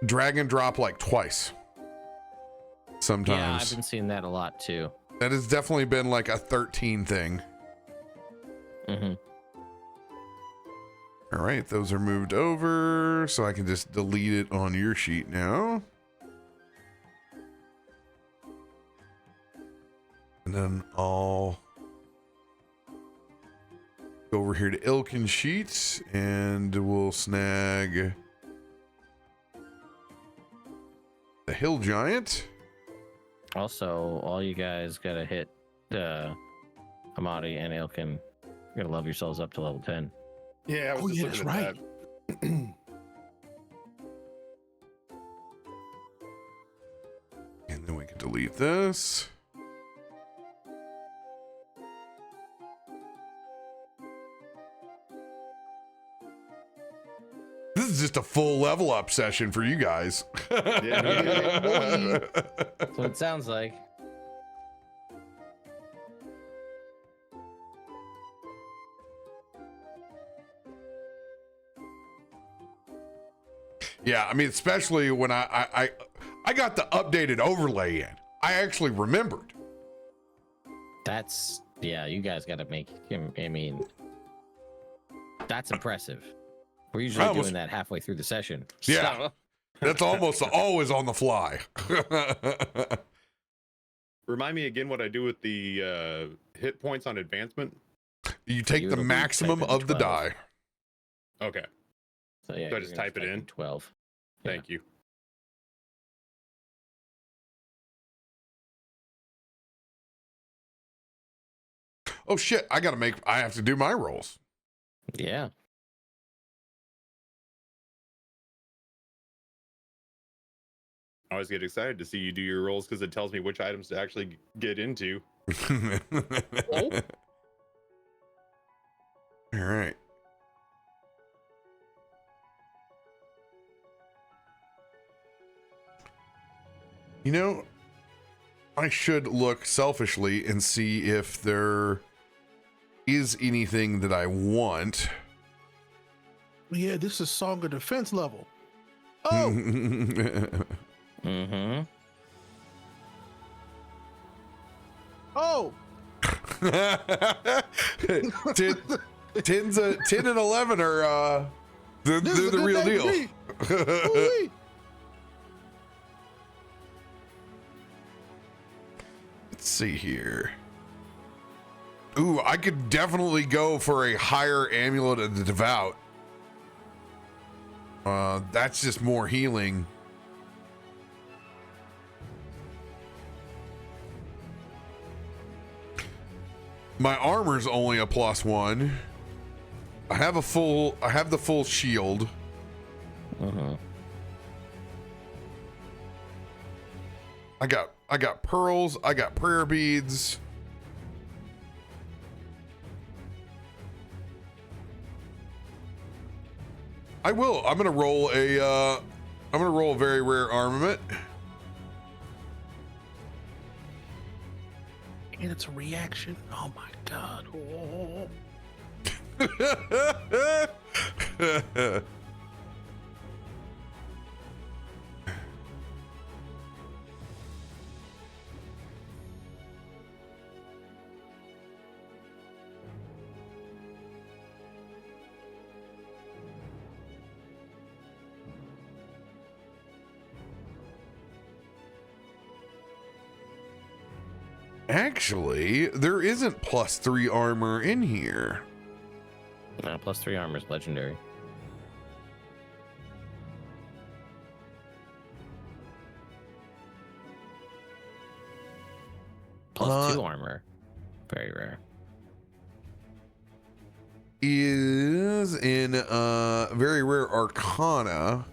drag and drop like twice. Sometimes. Yeah, I've been seeing that a lot too. That has definitely been like a 13 thing. Mm-hmm. All right, those are moved over, so I can just delete it on your sheet now. And then I'll go over here to Ilkun sheets, and we'll snag the Hill Giant. Also, all you guys gotta hit Amatti and Ilkun. You gotta love yourselves up to level 10. Yeah, I was just that's looking at right. that. And then we can delete this. This is just a full level up session for you guys. Yeah. That's what it sounds like. Yeah, I mean, especially when I got the updated overlay in. I actually remembered. You guys gotta make him, I mean, that's impressive. We're usually doing that halfway through the session. Yeah. So. That's almost always on the fly. Remind me again what I do with the hit points on advancement. You take the maximum of the die. Okay. So yeah, So I just type it in? 12. Thank you. Oh shit, I have to do my rolls. Yeah. I always get excited to see you do your rolls because it tells me which items to actually get into. All right. You know, I should look selfishly and see if there is anything that I want. Yeah, this is Song of Defense level. Oh, Mm-hmm. oh, 10 and 11 are they're this is a the good real day deal. for me. Ooh-wee. Let's see here. Ooh, I could definitely go for a higher Amulet of the Devout. That's just more healing. My armor's only a +1. I have the full shield. Uh-huh. I got pearls, I got prayer beads. I'm gonna roll a very rare armament. And it's a reaction. Oh my god. Oh. Actually, there isn't +3 armor in here. +3 armor is legendary. +2 armor, very rare. Is in very rare Arcana.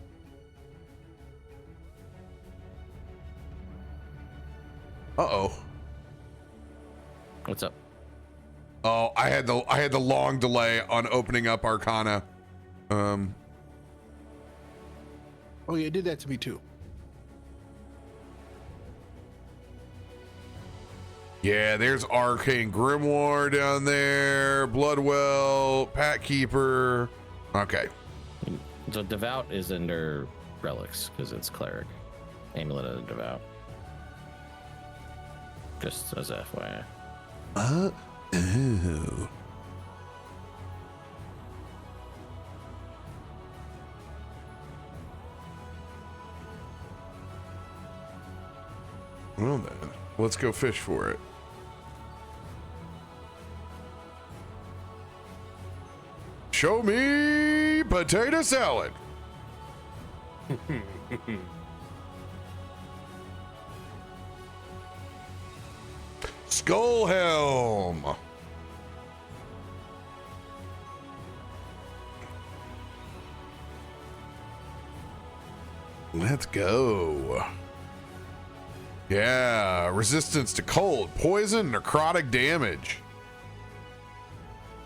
Uh-oh. What's up? Oh, I had the long delay on opening up Arcana. Oh yeah, it did that to me too. Yeah, there's Arcane Grimoire down there, Bloodwell, Pat Keeper. Okay. So Devout is under Relics because it's Cleric. Amulet of the Devout. Just as FYI. Oh. Well then, let's go fish for it. Show me potato salad. Skull Helm. Let's go. Yeah, resistance to cold, poison, necrotic damage.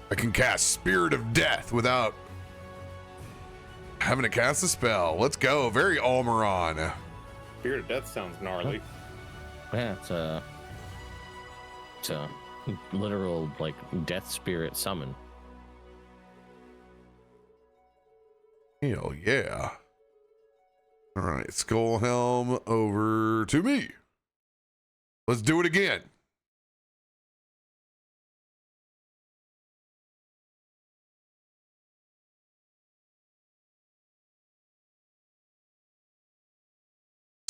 I can cast Spirit of Death without having to cast a spell. Let's go. Very Almuron. Spirit of Death sounds gnarly. Yeah, it's a literal like death spirit summon. Hell yeah. All right, Skull Helm over to me. Let's do it again.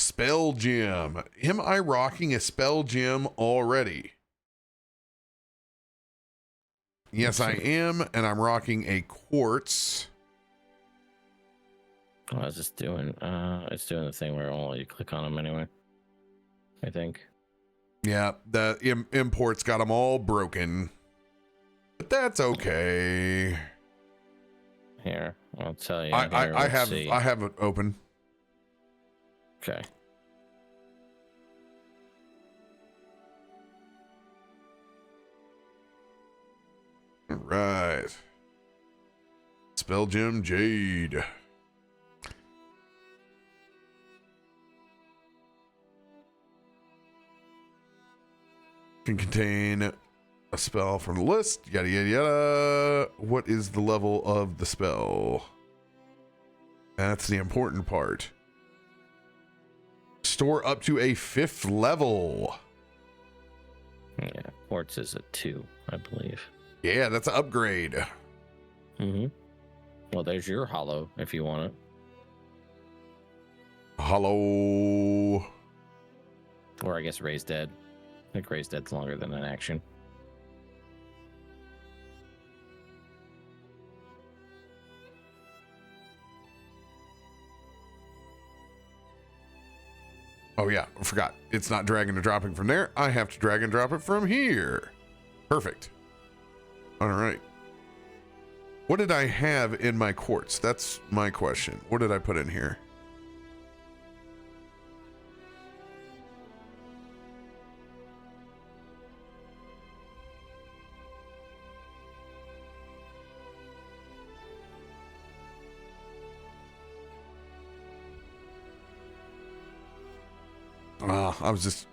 Spell Gem. Am I rocking a Spell Gem already? Yes, I am, and I'm rocking a Quartz. What is this doing? It's doing the thing where it won't let you click on them anyway. I think. Yeah, the imports got them all broken. But that's okay. Here, I'll tell you. I have it open. Okay. All right. Spell Gem Jade. Can contain a spell from the list. Yada yada yada. What is the level of the spell? That's the important part. Store up to a 5th level. Yeah, quartz is a 2, I believe. Yeah, that's an upgrade. Mm-hmm. Well, there's your hollow if you want it. Hollow. Or I guess Ray's dead. I think Ray's dead's longer than an action. Oh yeah, I forgot. It's not dragging and dropping from there. I have to drag and drop it from here. Perfect. All right. What did I have in my quartz? That's my question. What did I put in here? I was just...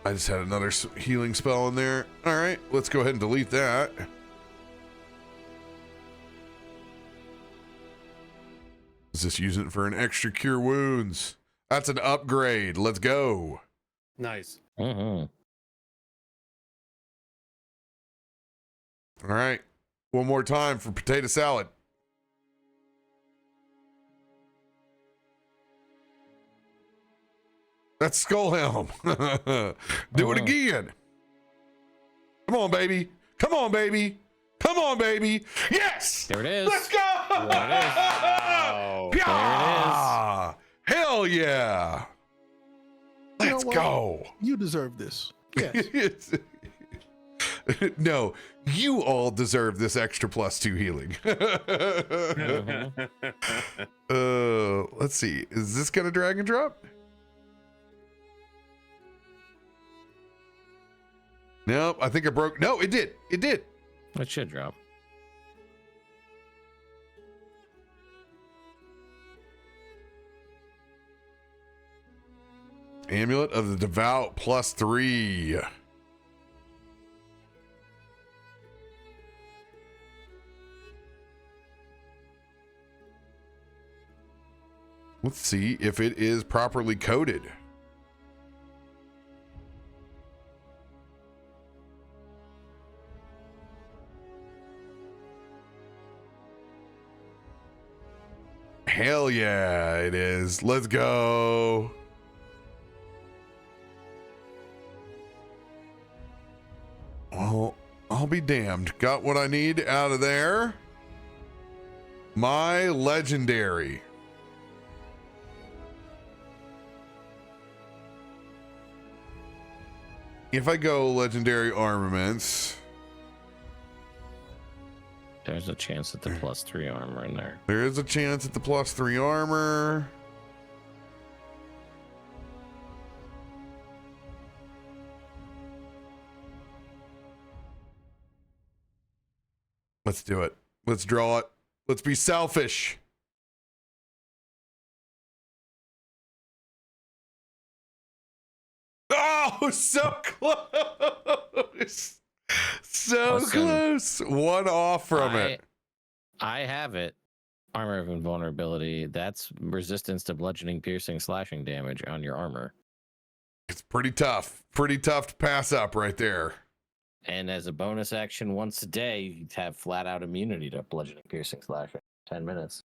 I just had another healing spell in there. All right, let's go ahead and delete that. Is this using it for an extra cure wounds? That's an upgrade. Let's go. Nice. Mm-hmm. All right. One more time for potato salad. That's Skull Helm. Do it again. Come on, baby. Come on, baby. Come on, baby. Yes. There it is. Let's go. There it is. Wow. Yeah. Hell yeah. You know Let's what? go. You deserve this. Yes. No, you all deserve this extra +2 healing. Let's see. Is this gonna drag and drop? Nope, I think I broke. No, it did. It did. It should drop. Amulet of the Devout +3. Let's see if it is properly coded. Hell yeah, it is. Let's go. Well, I'll be damned. Got what I need out of there. My legendary. If I go legendary armaments, There's a chance at the +3 armor in there. there is a chance at the +3 armor. Let's do it. Let's draw it. Let's be selfish. Oh, so close. So Listen, close. One off from it. I have it. Armor of Invulnerability. That's resistance to bludgeoning, piercing, slashing damage on your armor. It's pretty tough. Pretty tough to pass up right there. And as a bonus action, once a day, you have flat out immunity to bludgeoning, piercing, slashing. 10 minutes.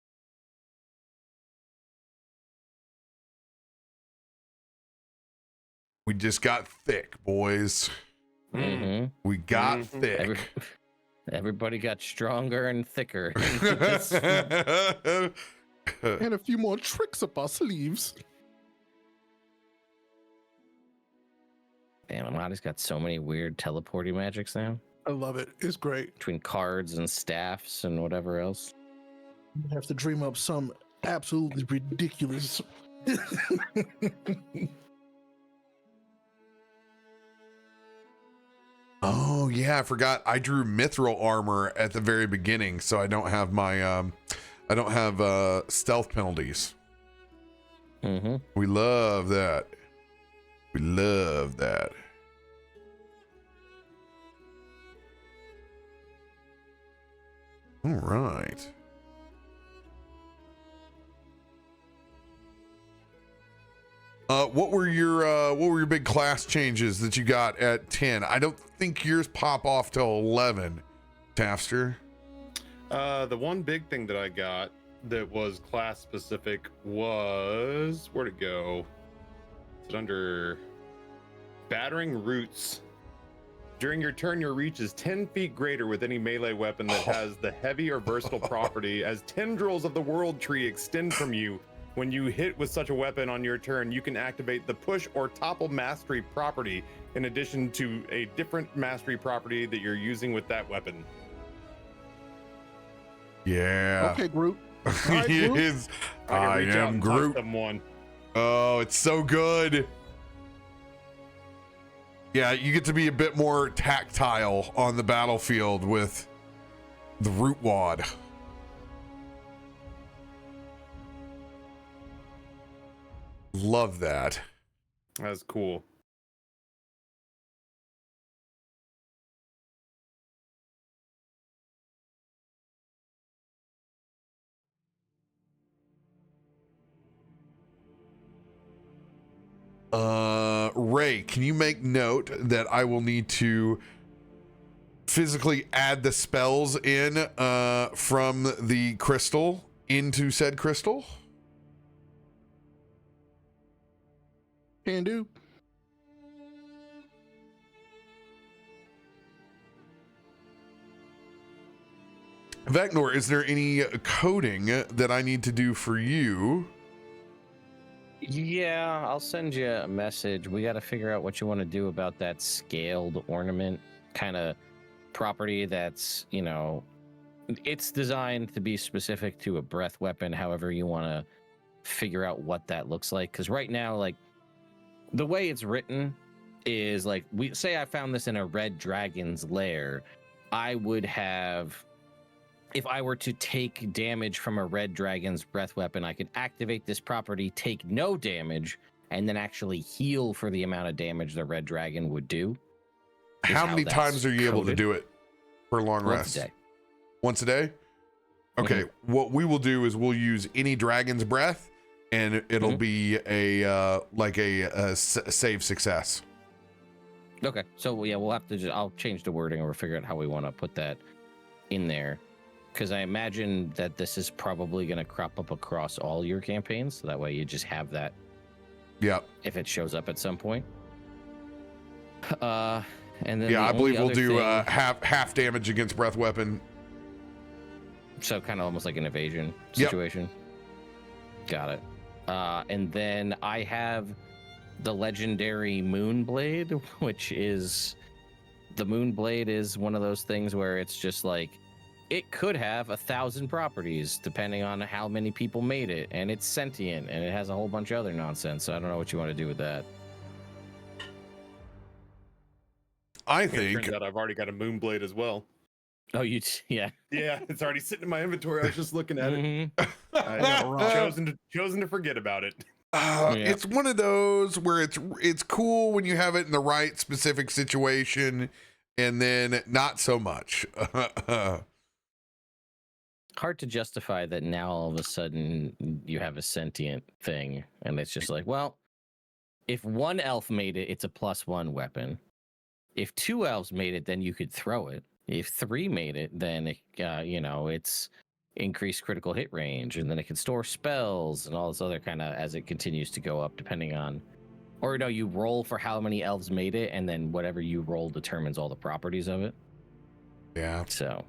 We just got thick, boys. Mm-hmm. We got thick. Everybody got stronger and thicker. And a few more tricks up our sleeves. Damn, Amatti's got so many weird teleporting magics now. I love it. It's great. Between cards and staffs and whatever else. You have to dream up some absolutely ridiculous. Oh yeah, I forgot. I drew mithril armor at the very beginning, so I don't have my stealth penalties. Mm-hmm. We love that. We love that. All right. What were your big class changes that you got at 10? I don't think yours pop off till 11, Tafster. The one big thing that I got that was class specific was, where'd it go? Is it under battering roots? During your turn, your reach is 10 feet greater with any melee weapon that has the heavy or versatile property. As tendrils of the world tree extend from you, when you hit with such a weapon on your turn, you can activate the push or topple mastery property in addition to a different mastery property that you're using with that weapon. Yeah. Okay, Groot. Right, Groot? I am Groot. Someone. Oh, it's so good. Yeah, you get to be a bit more tactile on the battlefield with the root wad. Love that. That's cool. Ray, can you make note that I will need to physically add the spells in from the crystal into said crystal? Can do. Vaknor, is there any coding that I need to do for you? Yeah, I'll send you a message. We got to figure out what you want to do about that scaled ornament kind of property that's, you know, it's designed to be specific to a breath weapon. However, you want to figure out what that looks like. Because right now, like, the way it's written is like, we say I found this in a red dragon's lair, I would have, if I were to take damage from a red dragon's breath weapon, I could activate this property, take no damage, and then actually heal for the amount of damage the red dragon would do. How many times are you able to do it for a long rest? Once a day. Once a day? Okay, what we will do is we'll use any dragon's breath, and it'll be a save success. Okay, so yeah, we'll have to I'll change the wording or figure out how we want to put that in there. Because I imagine that this is probably going to crop up across all your campaigns. So that way you just have that. Yeah. If it shows up at some point. And then I believe we'll do half damage against breath weapon. So kind of almost like an evasion situation. Yep. Got it. And then I have the legendary Moonblade, which is the Moonblade is one of those things where it's just like, it could have 1,000 properties depending on how many people made it, and it's sentient, and it has a whole bunch of other nonsense. So I don't know what you want to do with that. I think it turns out I've already got a Moonblade as well. Oh, yeah, it's already sitting in my inventory. I was just looking at it. Chosen to forget about it. It's one of those where it's cool when you have it in the right specific situation, and then not so much. Hard to justify that now all of a sudden you have a sentient thing, and it's just like, well, if one elf made it, it's a +1 weapon. If 2 elves made it, then you could throw it. If 3 made it, then it's increased critical hit range, and then it can store spells and all this other kind of, as it continues to go up, depending on Or no, you roll for how many elves made it, and then whatever you roll determines all the properties of it. Yeah. So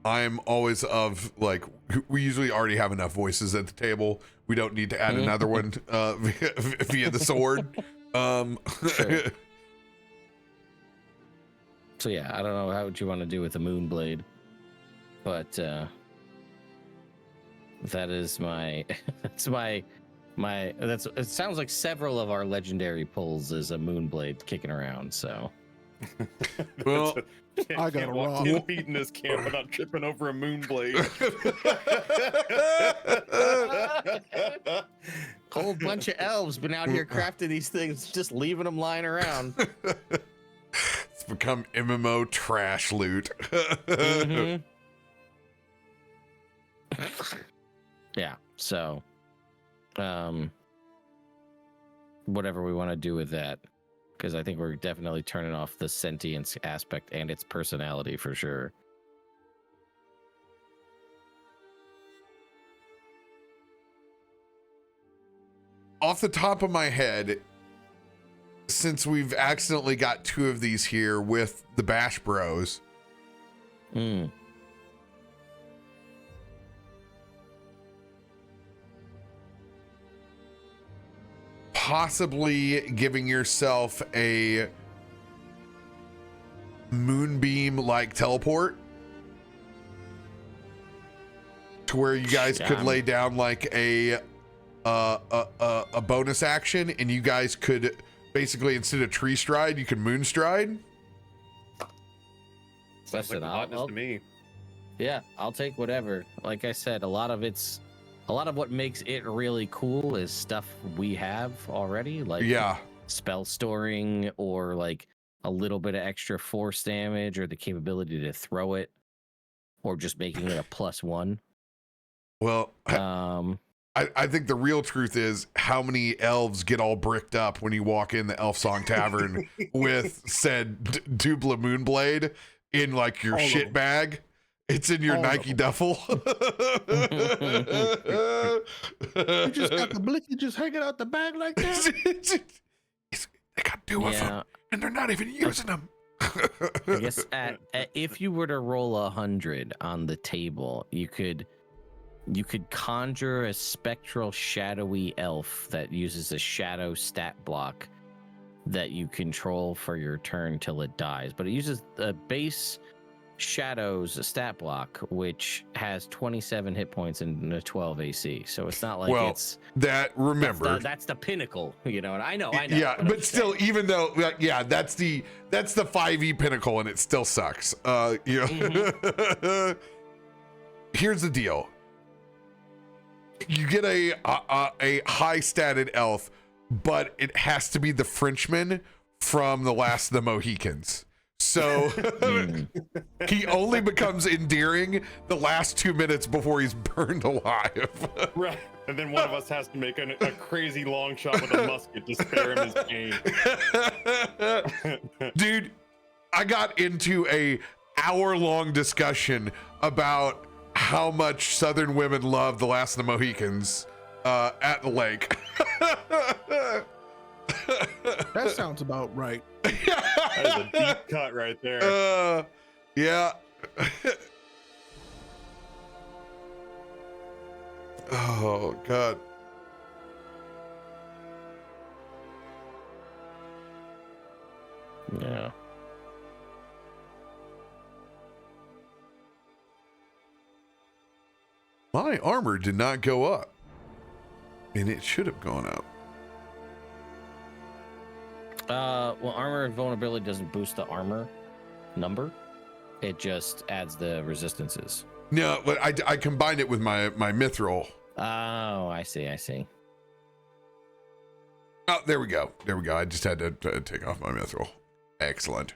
I'm always of like, we usually already have enough voices at the table. We don't need to add another one via the sword. Sure. So yeah, I don't know how what you want to do with the Moonblade, but that is my that's it sounds like several of our legendary pulls is a Moonblade kicking around. So Well, I got can't a walk rock. 10 feet in this camp without tripping over a moonblade. whole bunch of elves been out here crafting these things, just leaving them lying around. It's become MMO trash loot. Mhm. Yeah, so whatever we want to do with that, because I think we're definitely turning off the sentience aspect and its personality for sure. Off the top of my head, since we've accidentally got two of these here with the Bash Bros, Mm. possibly giving yourself a moonbeam like teleport to where you guys could lay down like a bonus action, and you guys could basically, instead of tree stride, you could moon stride. Sounds like Listen, the hotness to me. Yeah, I'll take whatever. Like I said, a lot of what makes it really cool is stuff we have already, like Yeah. spell storing, or like a little bit of extra force damage, or the capability to throw it, or just making it a +1. Well, I think the real truth is how many elves get all bricked up when you walk in the Elf Song Tavern with said Dubla Moonblade in like your All of shit them. bag. It's in your All of Nike them. duffel. You just got the blicky just hanging out the bag like that. They got two of them, and they're not even using them. I guess if you were to roll 100 on the table, you could conjure a spectral shadowy elf that uses a shadow stat block that you control for your turn till it dies. But it uses the base shadows stat block, which has 27 hit points and a 12 AC. So it's not like it's that. Remember, that's the pinnacle, you know. And I know. Yeah, but still, even though, that's the 5e pinnacle, and it still sucks. Here's the deal. You get a high statted elf, but it has to be the Frenchman from The Last of the Mohicans. So he only becomes endearing the last 2 minutes before he's burned alive. Right. And then one of us has to make a crazy long shot with a musket to spare him his pain. Dude, I got into a hour-long discussion about how much Southern women love The Last of the Mohicans at the lake. That sounds about right. That is a deep cut right there. Yeah. Oh, God. Yeah. My armor did not go up, and it should have gone up. Well, armor and vulnerability doesn't boost the armor number. It just adds the resistances. No, but I combined it with my mithril. Oh, I see. Oh, there we go. I just had to take off my mithril. Excellent.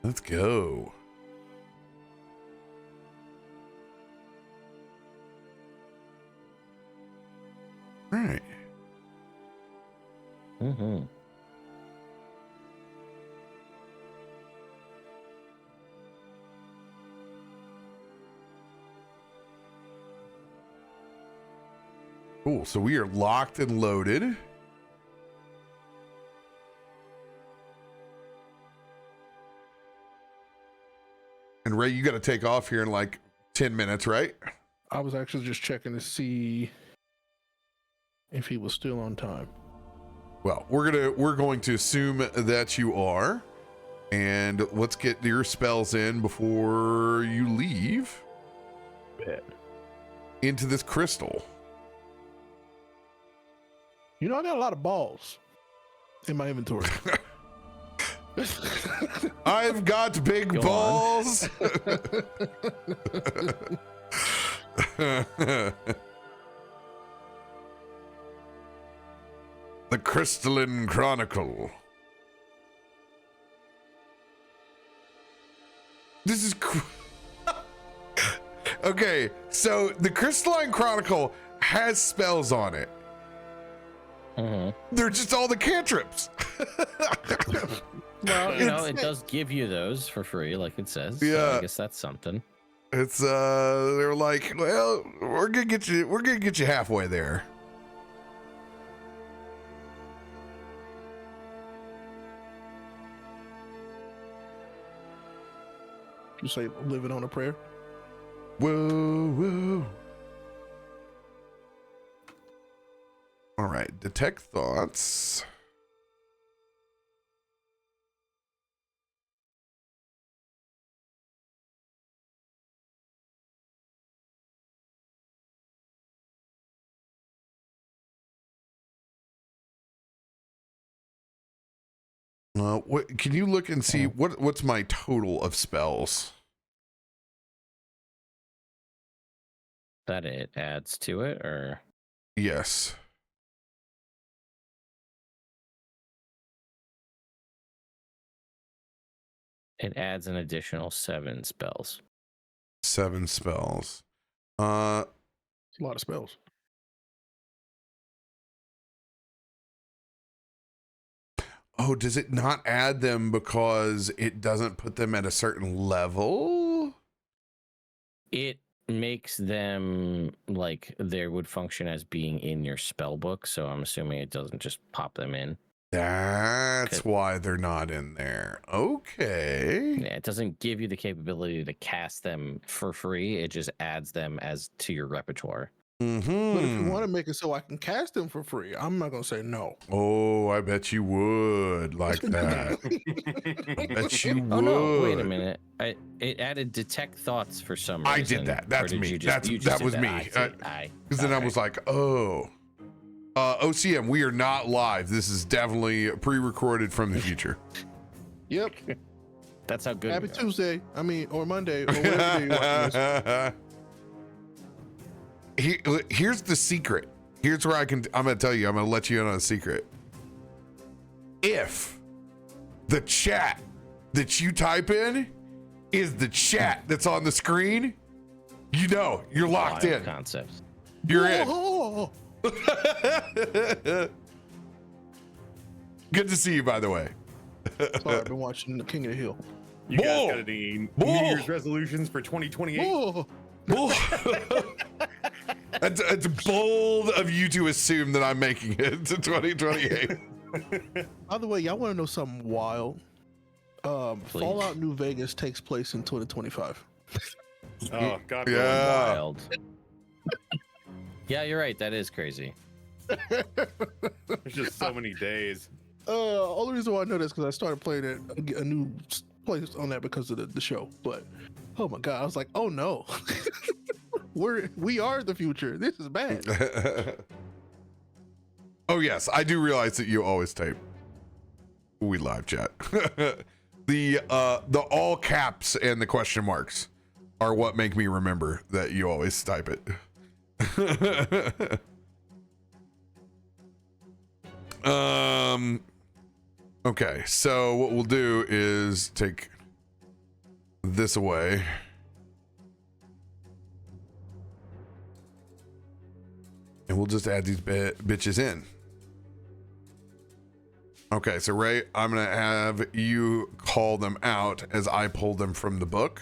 Let's go. All right. Mm-hmm. Cool. So we are locked and loaded. And Ray, you got to take off here in like 10 minutes, right? I was actually just checking to see if he was still on time. Well, we're going to assume that you are, and let's get your spells in before you leave into this crystal. You know, I got a lot of balls in my inventory. I've got big Go balls. The Crystalline Chronicle. This is okay, so the Crystalline Chronicle has spells on it. They're just all the cantrips. Well, you know, it does give you those for free, like it says. Yeah. So I guess that's something. It's they're like, well, we're gonna get you halfway there. You say living on a prayer? Whoa, whoa. All right, detect thoughts. What can you look and see what's my total of spells? That it adds to it, or Yes. it adds an additional 7 spells. 7 spells. It's a lot of spells. Oh, does it not add them because it doesn't put them at a certain level? It makes them like they would function as being in your spell book, so I'm assuming it doesn't just pop them in. That's why they're not in there. Okay. Yeah, it doesn't give you the capability to cast them for free. It just adds them as to your repertoire. Mm-hmm. But if you want to make it so I can cast them for free, I'm not gonna say no. Oh, I bet you would like that. I bet you would. Oh no! Wait a minute. It added detect thoughts for some reason. I did that. That's Or did me. you just- you just That did was that? me. I see. Because then I was like, oh. OCM, we are not live. This is definitely pre-recorded from the future. Yep. That's how good. Happy we are. Tuesday. I mean, or Monday, or whatever day you watch this. Here's the secret. Here's where I'm gonna tell you, I'm gonna let you in on a secret. If the chat that you type in is the chat that's on the screen, you know you're locked in. Concepts. You're in. Oh, Good to see you, by the way. sorry, I've been watching The King of the Hill. You guys Bull! got any Bull! New Year's resolutions for 2028? Oh, Bull. It's bold of you to assume that I'm making it to 2028. by the way, y'all want to know something wild? Fallout New Vegas takes place in 2025. Oh, God. Yeah. Wild. Yeah, you're right. That is crazy. There's just so many days. All the reason why I know this because I started playing a new place on that because of the show. But oh my god, I was like, oh no, we are the future. This is bad. Oh yes, I do realize that you always type. We live chat. The all caps and the question marks are what make me remember that you always type it. Okay, so what we'll do is take this away. And we'll just add these bitches in. Okay, so Ray, I'm gonna have you call them out as I pull them from the book.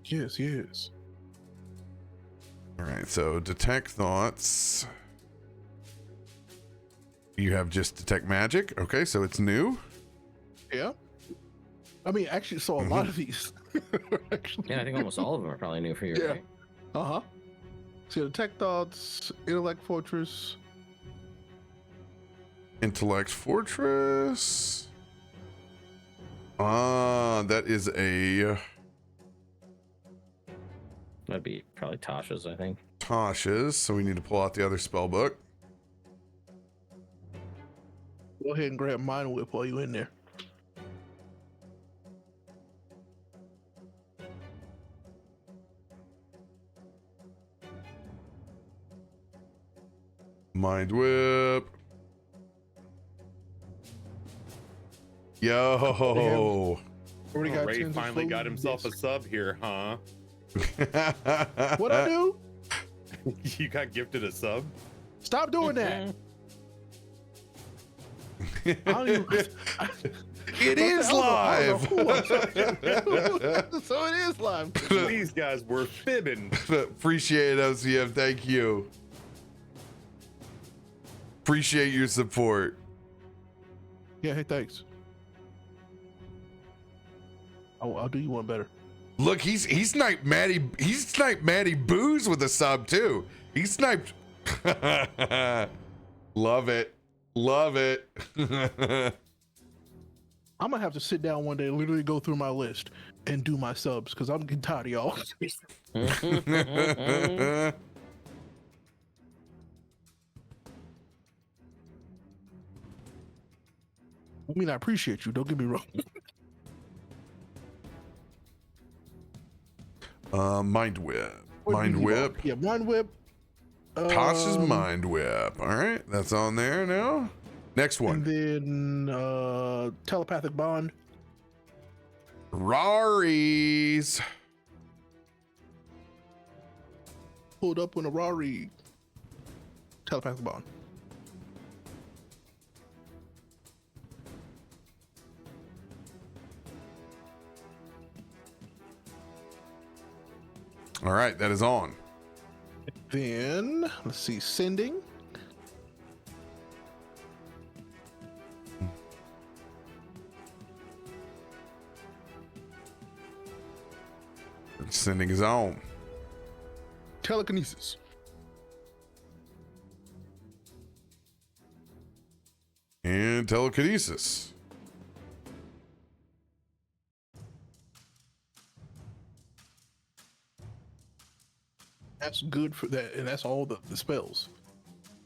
Yes. All right, so detect thoughts. You have just detect magic. Okay, so it's new. Yeah. I mean, actually, so a lot of these. Actually, Yeah, I think almost all of them are probably new for you, Yeah. right? Uh-huh. So detect thoughts, intellect fortress. Intellect Fortress. Ah, that is a That'd be probably Tasha's, I think. Tasha's, so we need to pull out the other spell book. Go ahead and grab Mind Whip while you're in there. Mind Whip. Yo. Already got Ray 10 finally got floating himself a discs. sub here, huh? What I do? You got gifted a sub? Stop doing that. I don't even, It is live. So it is live. These guys were fibbing. Appreciate it, OCF. Thank you. Appreciate your support. Yeah, hey, thanks. I'll do you one better. Look, he sniped Maddie Booze with a sub too. He sniped. Love it. Love it. I'm gonna have to sit down one day and literally go through my list and do my subs because I'm getting tired of y'all. I mean, I appreciate you. Don't get me wrong. Mind Whip. What do Mind you Whip. want? Yeah, Mind Whip. Tasha's Mind Whip. All right, that's on there now. Next one. And then Telepathic Bond. Raries. Pulled up on a Rari. Telepathic Bond. All right, that is on. Then let's see, Sending. Sending is on. Telekinesis. And telekinesis. That's good for that, and that's all the spells.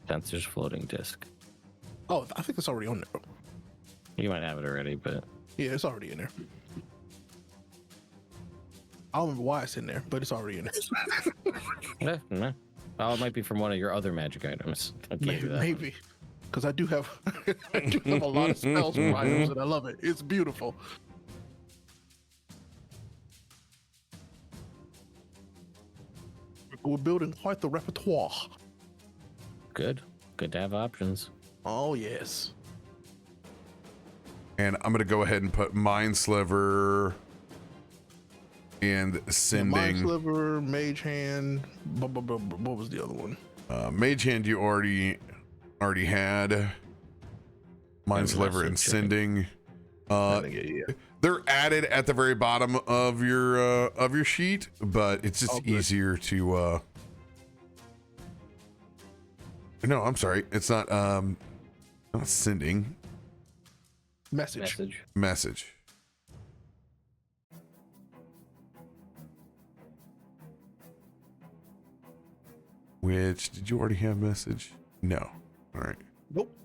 Dancer's floating disc. Oh, I think it's already on there. You might have it already, but Yeah, it's already in there. I don't remember why it's in there, but it's already in there. no. Oh, it might be from one of your other magic items. I can't do that. Maybe. Because I do have a lot of spells from items, and I love it. It's beautiful. We're building quite the repertoire. Good. Good to have options. Oh, yes. And I'm gonna go ahead and put Mind Sliver and Sending. Mind Sliver, Mage Hand. What was the other one? Mage Hand you already had. Mind Sliver and Sending. Yeah. They're added at the very bottom of your sheet, but it's just easier to. No, I'm sorry. It's not. Not Sending. Message. Which did you already have message? No. All right. Nope.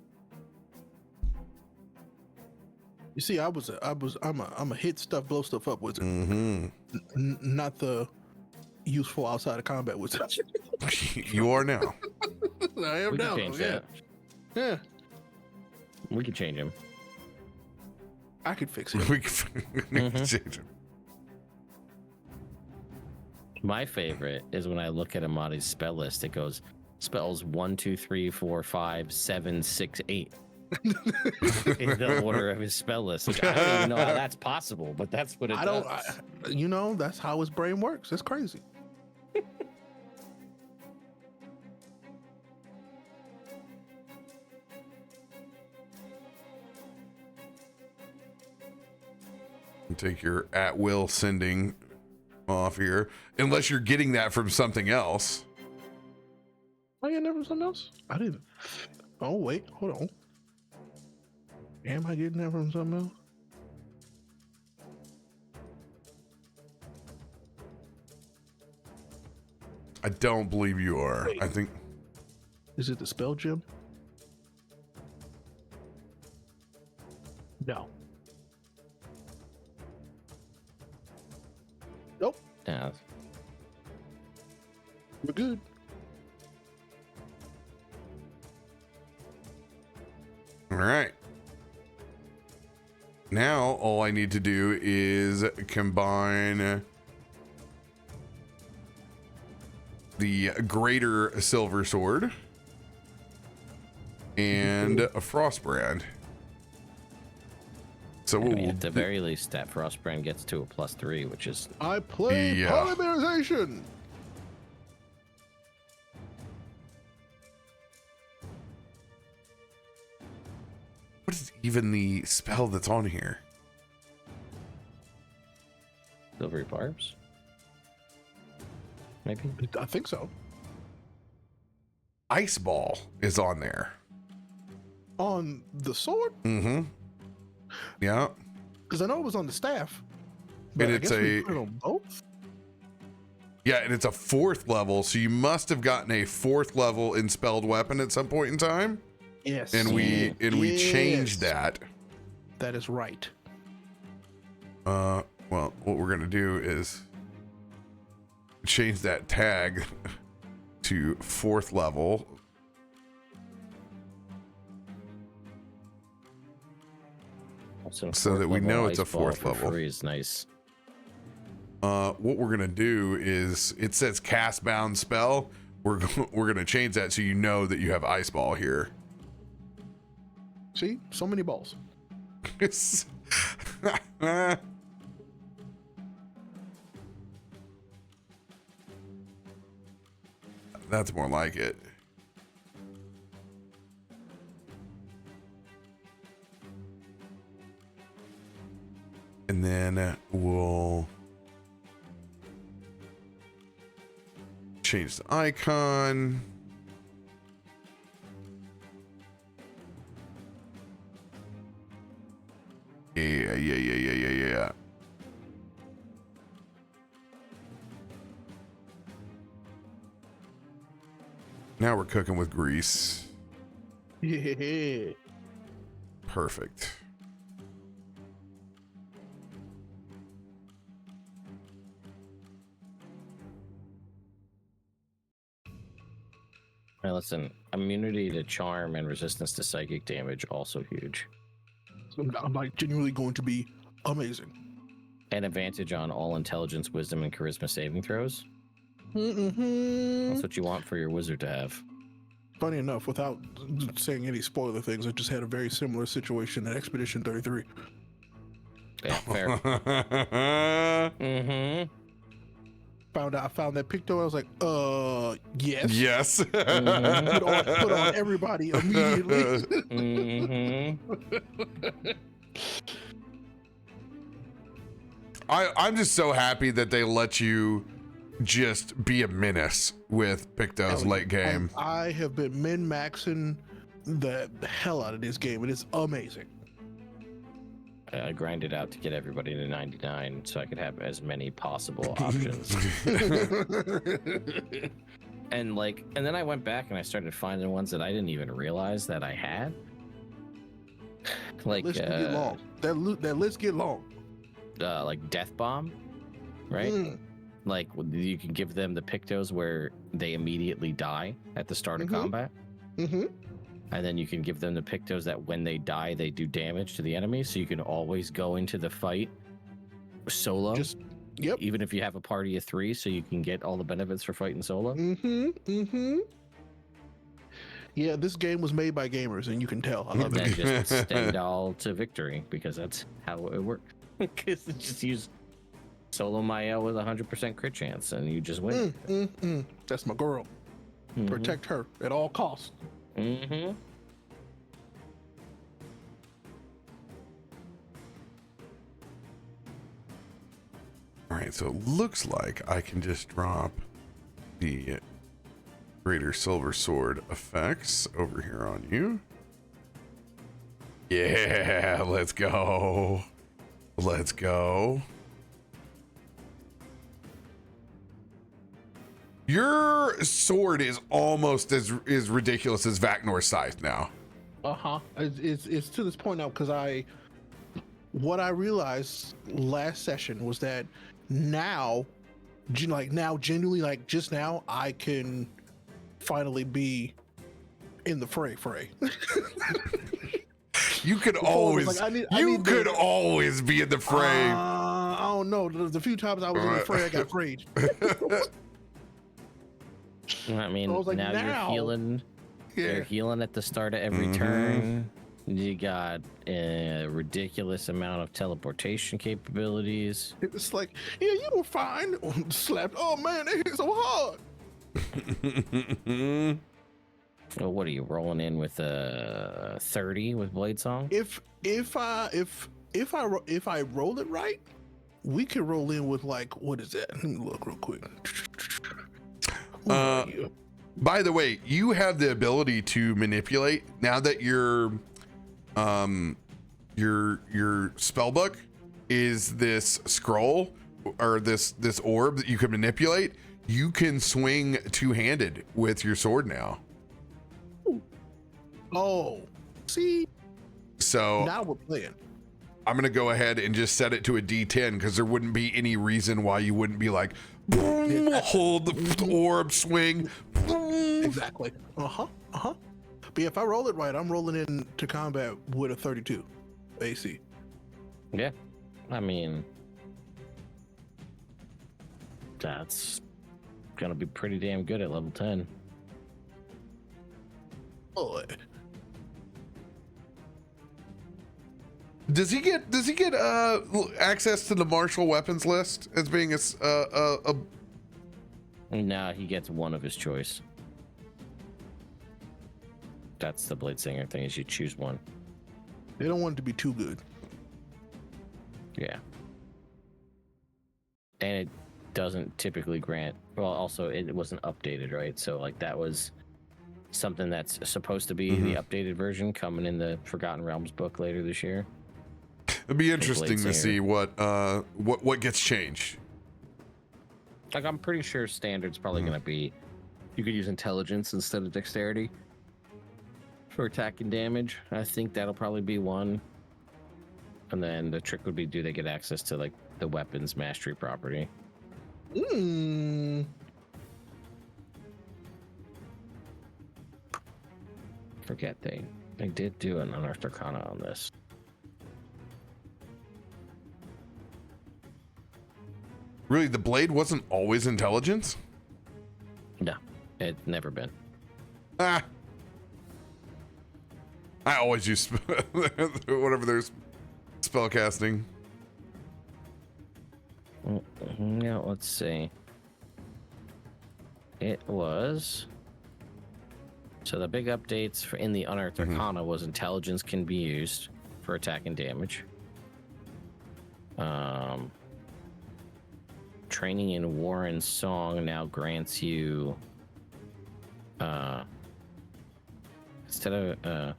You see, I'm a hit stuff, blow stuff up wizard. Mm-hmm. Not the useful outside of combat wizard. You are now. I am We now. can change Yeah. that. Yeah. We can change him. I could fix it. We can change it. My favorite is when I look at Amatti's spell list. It goes spells 1, 2, 3, 4, 5, 7, 6, 8. In the order of his spell list. Which I don't even know how that's possible, but that's what it does. That's how his brain works. It's crazy. Take your at will sending off here, unless you're getting that from something else. Oh, yeah, never something else. I didn't. Oh wait, hold on. Am I getting that from something else? I don't believe you are. Wait. I think. Is it the spell gem? No. Nope. Yeah. We're good. All right. Now all I need to do is combine the greater silver sword and a frostbrand. So I mean, at the very least, that Frostbrand gets to a +3, which is I play polymerization. what is even the spell that's on here? Silvery Barbs. Maybe. I think so. Ice ball is on there. On the sword? Mm-hmm. Yeah. Because I know it was on the staff. And I it's guess we a- put it on both? Yeah, and it's a 4th level, so you must have gotten a 4th level Inspelled weapon at some point in time. Yes. And we changed that. That is right. Well, what we're gonna do is change that tag to 4th level. So that we know it's a 4th level. Free is nice. What we're gonna do is, it says cast bound spell. We're gonna change that so you know that you have ice ball here. See? So many balls. It's that's more like it. And then we'll change the icon. Yeah. Now we're cooking with grease. Yeah. Perfect. Now listen, immunity to charm and resistance to psychic damage also huge. I'm like genuinely going to be amazing. An advantage on all intelligence, wisdom, and charisma saving throws. Mm-hmm. That's what you want for your wizard to have. Funny enough, without saying any spoiler things, I just had a very similar situation at Expedition 33. Yeah, fair. Mm-hmm. I found that picto. I was like, yes. Yes. Put on everybody immediately. Mm-hmm. I'm just so happy that they let you just be a menace with Pictos late game. I have been min-maxing the hell out of this game. It is amazing. I grinded out to get everybody to 99 so I could have as many possible options. And then I went back and I started finding ones that I didn't even realize that I had. Like List get long. That list get long. Like Death Bomb, right? Like you can give them the Pictos where they immediately die at the start of combat. Mm-hmm. And then you can give them the Pictos that when they die, they do damage to the enemy. So you can always go into the fight solo. Yep. Even if you have a party of 3, so you can get all the benefits for fighting solo. Mm-hmm. Yeah, this game was made by gamers, and you can tell. I love And it. then just extend all to victory, because that's how it works. Because just use solo Mael with 100% crit chance, and you just win. That's my girl. Protect her at all costs. Mm-hmm. All right, so it looks like I can just drop the Greater Silver Sword effects over here on you. Yeah, let's go. Let's go. Your sword is almost as ridiculous as Vaknor's size now. It's to this point now because what I realized last session was that now, genuinely, like just now, I can finally be in the fray. You could always, always be in the fray. I don't know. The few times I was in the fray, I got frayed. I mean, I was like, now you're healing. Yeah. You're healing at the start of every turn. You got a ridiculous amount of teleportation capabilities. It's like, yeah, you were fine. Slapped. Oh man, they hit so hard. Well, what are you rolling in with 30 with Blade Song? If I roll it right, we could roll in with like, what is that? Let me look real quick. By the way, you have the ability to manipulate now that your spell book is this scroll or this orb that you can manipulate. You can swing two-handed with your sword now. Oh, see, so now we're playing. I'm gonna go ahead and just set it to a D10 because there wouldn't be any reason why you wouldn't be like, boom, hold the orb, swing. Boom. Exactly. But yeah, if I roll it right, I'm rolling into combat with a 32 AC. Yeah, I mean, that's gonna be pretty damn good at level 10. Oh. Does he get access to the martial weapons list as being a No, he gets one of his choice. That's the Bladesinger thing, is you choose one. They don't want it to be too good. Yeah. And it doesn't typically grant, well, also it wasn't updated, right? So like that was something that's supposed to be the updated version coming in the Forgotten Realms book later this year. It'd be interesting to see what gets changed. Like, I'm pretty sure standard's probably going to be, you could use intelligence instead of dexterity for attack and damage. I think that'll probably be one. And then the trick would be, do they get access to like the weapons mastery property? Forget they did do an Unearthed Arcana on this. Really, the blade wasn't always intelligence? No, it's never been. I always use whatever there's spellcasting. Yeah, let's see. It was... So the big updates in the Unearthed Arcana was intelligence can be used for attack and damage. Training in War and Song now grants you instead of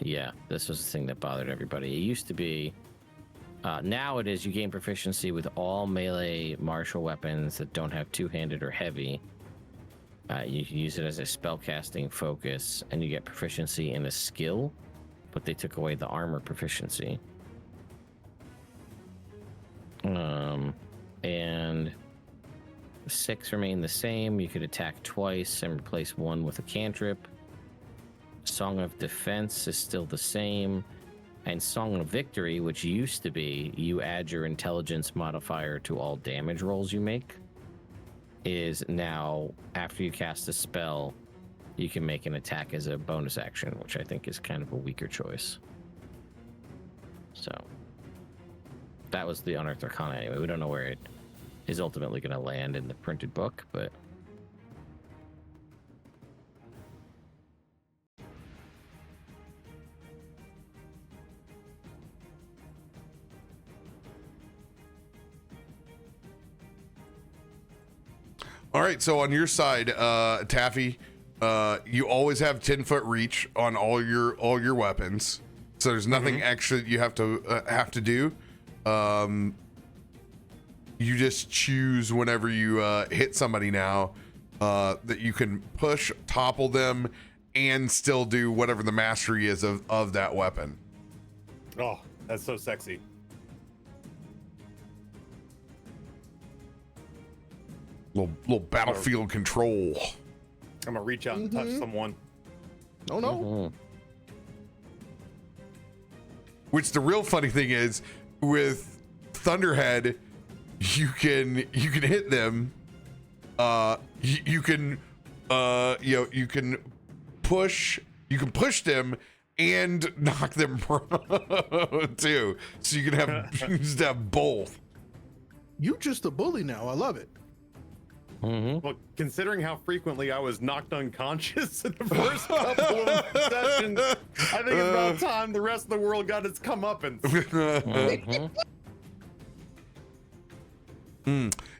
yeah, this was the thing that bothered everybody. It used to be now it is you gain proficiency with all melee martial weapons that don't have two-handed or heavy. You can use it as a spellcasting focus, and you get proficiency in a skill, but they took away the armor proficiency. And 6 remain the same. You could attack twice and replace one with a cantrip. Song of Defense is still the same. And Song of Victory, which used to be you add your intelligence modifier to all damage rolls you make, is now after you cast a spell, you can make an attack as a bonus action, which I think is kind of a weaker choice. So that was the Unearthed Arcana anyway. We don't know where it is ultimately going to land in the printed book, but All right, so on your side, Taffy, you always have 10-foot reach on all your weapons, so there's nothing extra that you have to do. You just choose whenever you hit somebody now that you can push, topple them, and still do whatever the mastery is of that weapon. Oh, that's so sexy. Little battlefield control. I'm gonna reach out and touch someone. Oh no. Which the real funny thing is, with Thunderhead, you can hit them. You can push them and knock them prone too. So you can just have both. You just a bully now. I love it. Well, considering how frequently I was knocked unconscious in the first couple of sessions, I think it's about time the rest of the world got its comeuppance.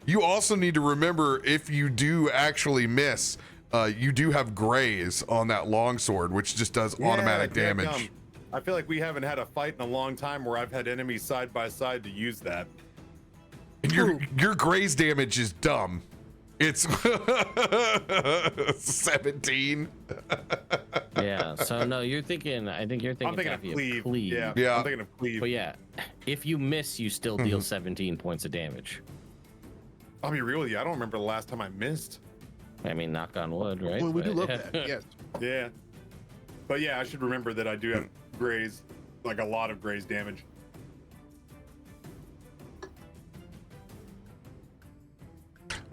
You also need to remember, if you do actually miss, you do have graze on that longsword, which just does automatic damage. I feel like we haven't had a fight in a long time where I've had enemies side by side to use that. And your graze damage is dumb. It's 17. Yeah. So no, you're thinking. I think you're thinking. I'm thinking of Taffy, cleave. Yeah. I'm thinking of cleave. But yeah, if you miss, you still deal 17 points of damage. I'll be real with you. I don't remember the last time I missed. I mean, knock on wood, right? Well, we do love that. Yes. Yeah. But yeah, I should remember that I do have graze, like a lot of graze damage.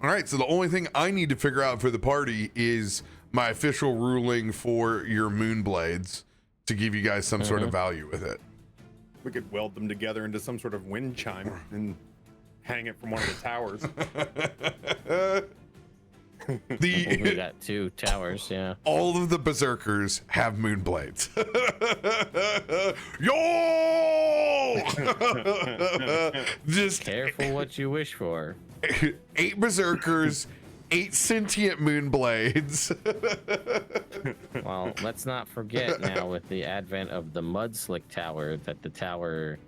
All right, so the only thing I need to figure out for the party is my official ruling for your moon blades to give you guys some sort of value with it. We could weld them together into some sort of wind chime and hang it from one of the towers. We got 2 towers, yeah. All of the berserkers have moon blades. Yo! Just Careful what you wish for. 8 berserkers, 8 sentient moon blades. Well, let's not forget now, with the advent of the Mudslick Tower, that the tower,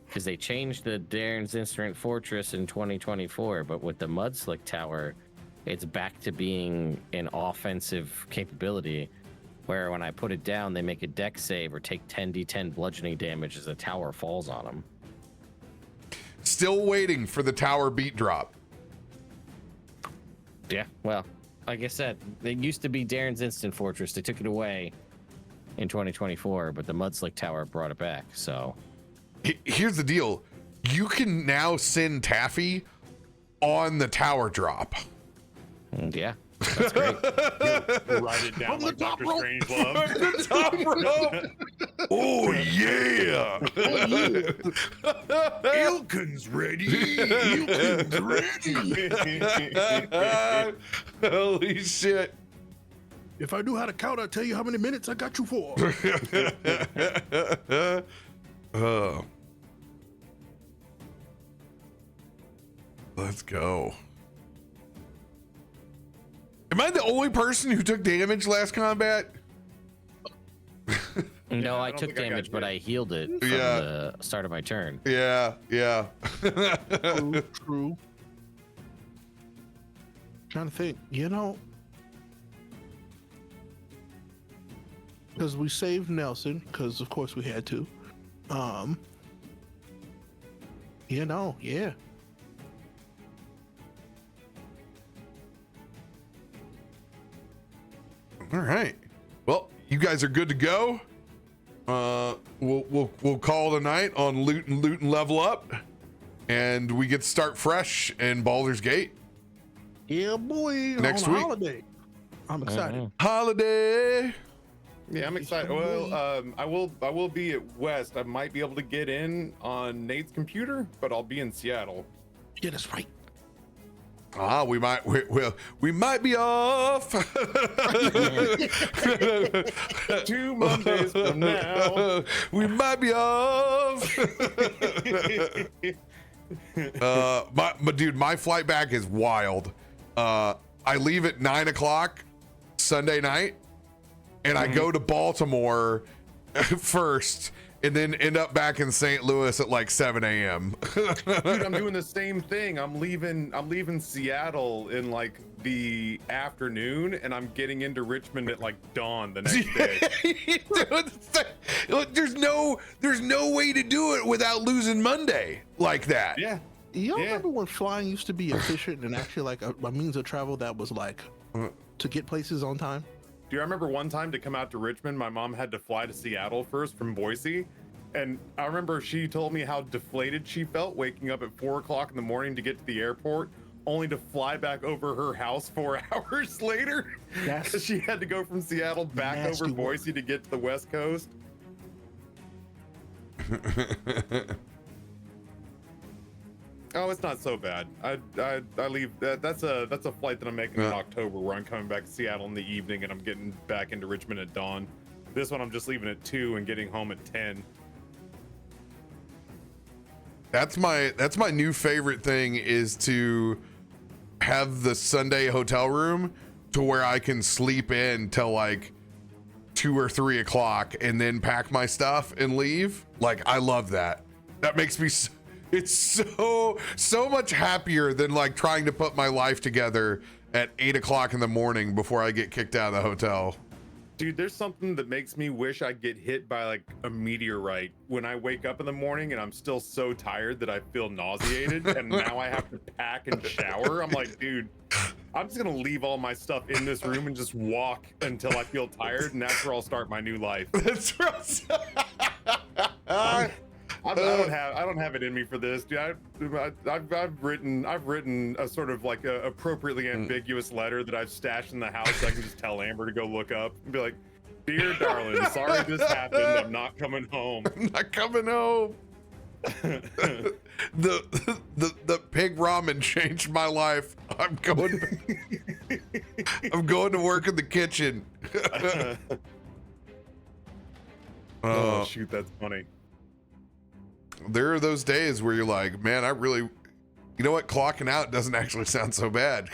because they changed the Darren's Instrument Fortress in 2024, but with the Mudslick Tower, it's back to being an offensive capability, where when I put it down, they make a dex save or take 10d10 bludgeoning damage as the tower falls on them. Still waiting for the tower beat drop. Yeah, well, like I said, it used to be Darren's Instant Fortress. They took it away in 2024, but the Mudslick Tower brought it back, so... Here's the deal. You can now send Taffy on the tower drop. Yeah, that's great. Write it down like Dr. Strangelove. The top rope. Oh, yeah. Ilkun's ready. Ilkun's ready. Holy shit. If I knew how to count, I'd tell you how many minutes I got you for. Let's go. Am I the only person who took damage last combat? No, I don't took think I got damage, but hit. I healed it from the start of my turn. Yeah. True. Trying to think, because we saved Nelson, because of course we had to. Yeah. All right. Well, you guys are good to go. We'll call it a night on loot and level up, and we get to start fresh in Baldur's Gate. Yeah, boy. Next on a week. holiday. I'm excited. Holiday. Yeah, I'm excited. Well, I will be at West. I might be able to get in on Nate's computer, but I'll be in Seattle. Yeah, that's right. We might be off. 2 Mondays from now. We might be off. My flight back is wild. I leave at 9 o'clock Sunday night, and I go to Baltimore first, and then end up back in St. Louis at like 7 a.m. Dude, I'm doing the same thing. I'm leaving Seattle in like the afternoon, and I'm getting into Richmond at like dawn the next day. There's no way to do it without losing Monday like that. Yeah. Y'all remember when flying used to be efficient and actually like a means of travel that was like to get places on time? Do you remember one time to come out to Richmond, my mom had to fly to Seattle first from Boise? And I remember she told me how deflated she felt waking up at 4 o'clock in the morning to get to the airport, only to fly back over her house 4 hours later. Because she had to go from Seattle back over Boise to get to the West Coast. Oh, it's not so bad. I leave. That's a flight that I'm making in October, where I'm coming back to Seattle in the evening and I'm getting back into Richmond at dawn. This one I'm just leaving at 2 and getting home at 10. That's my new favorite thing, is to have the Sunday hotel room to where I can sleep in till like 2 or 3 o'clock and then pack my stuff and leave. Like, I love that. That makes me it's so much happier than like trying to put my life together at 8 o'clock in the morning before I get kicked out of the hotel. Dude, there's something that makes me wish I'd get hit by like a meteorite when I wake up in the morning and I'm still so tired that I feel nauseated and now I have to pack and shower. I'm like, dude, I'm just gonna leave all my stuff in this room and just walk until I feel tired, and that's where I'll start my new life. That's right. I don't have it in me for this, dude. I've written a sort of like a appropriately ambiguous letter that I've stashed in the house so I can just tell Amber to go look up and be like, "Dear darling, sorry this happened. I'm not coming home. I'm not coming home." the pig ramen changed my life. I'm going to work in the kitchen. Oh shoot, that's funny. There are those days where you're like, man, you know what? Clocking out doesn't actually sound so bad.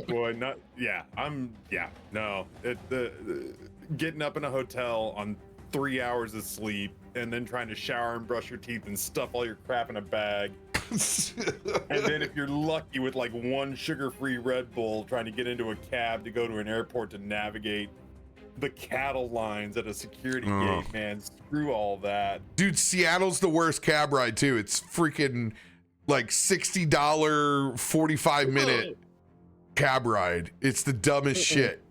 Boy, no. Getting up in a hotel on 3 hours of sleep and then trying to shower and brush your teeth and stuff all your crap in a bag. And then if you're lucky with like one sugar-free Red Bull, trying to get into a cab to go to an airport to navigate the cattle lines at a security gate, man. Screw all that. Dude, Seattle's the worst cab ride too. It's freaking like $60 45-minute cab ride. It's the dumbest shit.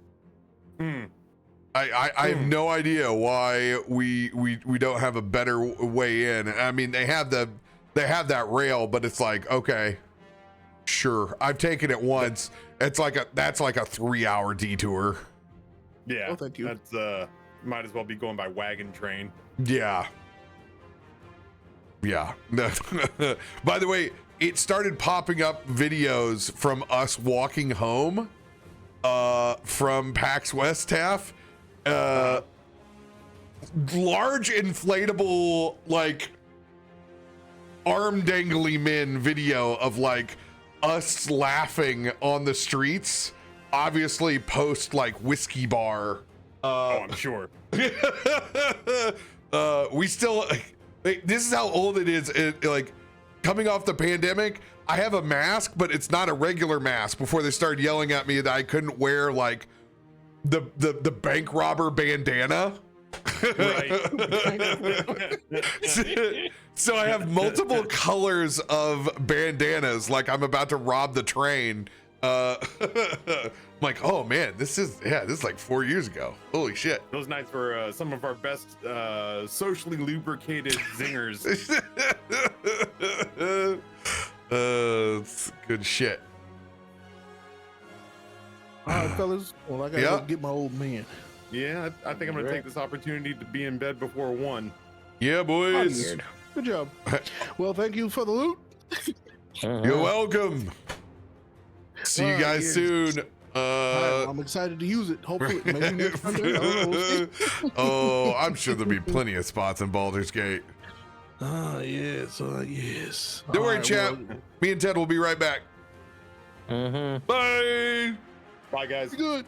I have no idea why we don't have a better way in. I mean, they have that rail, but it's like, okay, sure. I've taken it once. That's like a 3-hour detour. Yeah, oh, thank you. That's might as well be going by wagon train. Yeah. By the way, it started popping up videos from us walking home from PAX West Taff. Large inflatable, like, arm dangly men video of like us laughing on the streets. Obviously post like whiskey bar. I'm sure. We still, this is how old it is. Like, coming off the pandemic, I have a mask, but it's not a regular mask. Before they started yelling at me that I couldn't wear like the bank robber bandana. Right. So I have multiple colors of bandanas, like I'm about to rob the train. I'm like, oh man, this is like 4 years ago. Holy shit. Those nights were some of our best socially lubricated zingers. It's good shit. All right, fellas. Well, I gotta go get my old man. Yeah, I think I'm gonna take this opportunity to be in bed before 1. Yeah, boys. Good job. Well, thank you for the loot. You're welcome. See you guys soon. I'm excited to use it. Hopefully, maybe next Sunday. Oh, I'm sure there'll be plenty of spots in Baldur's Gate. Yes. Don't worry, chap. Me and Ted will be right back. Mm-hmm. Bye. Bye, guys. Good.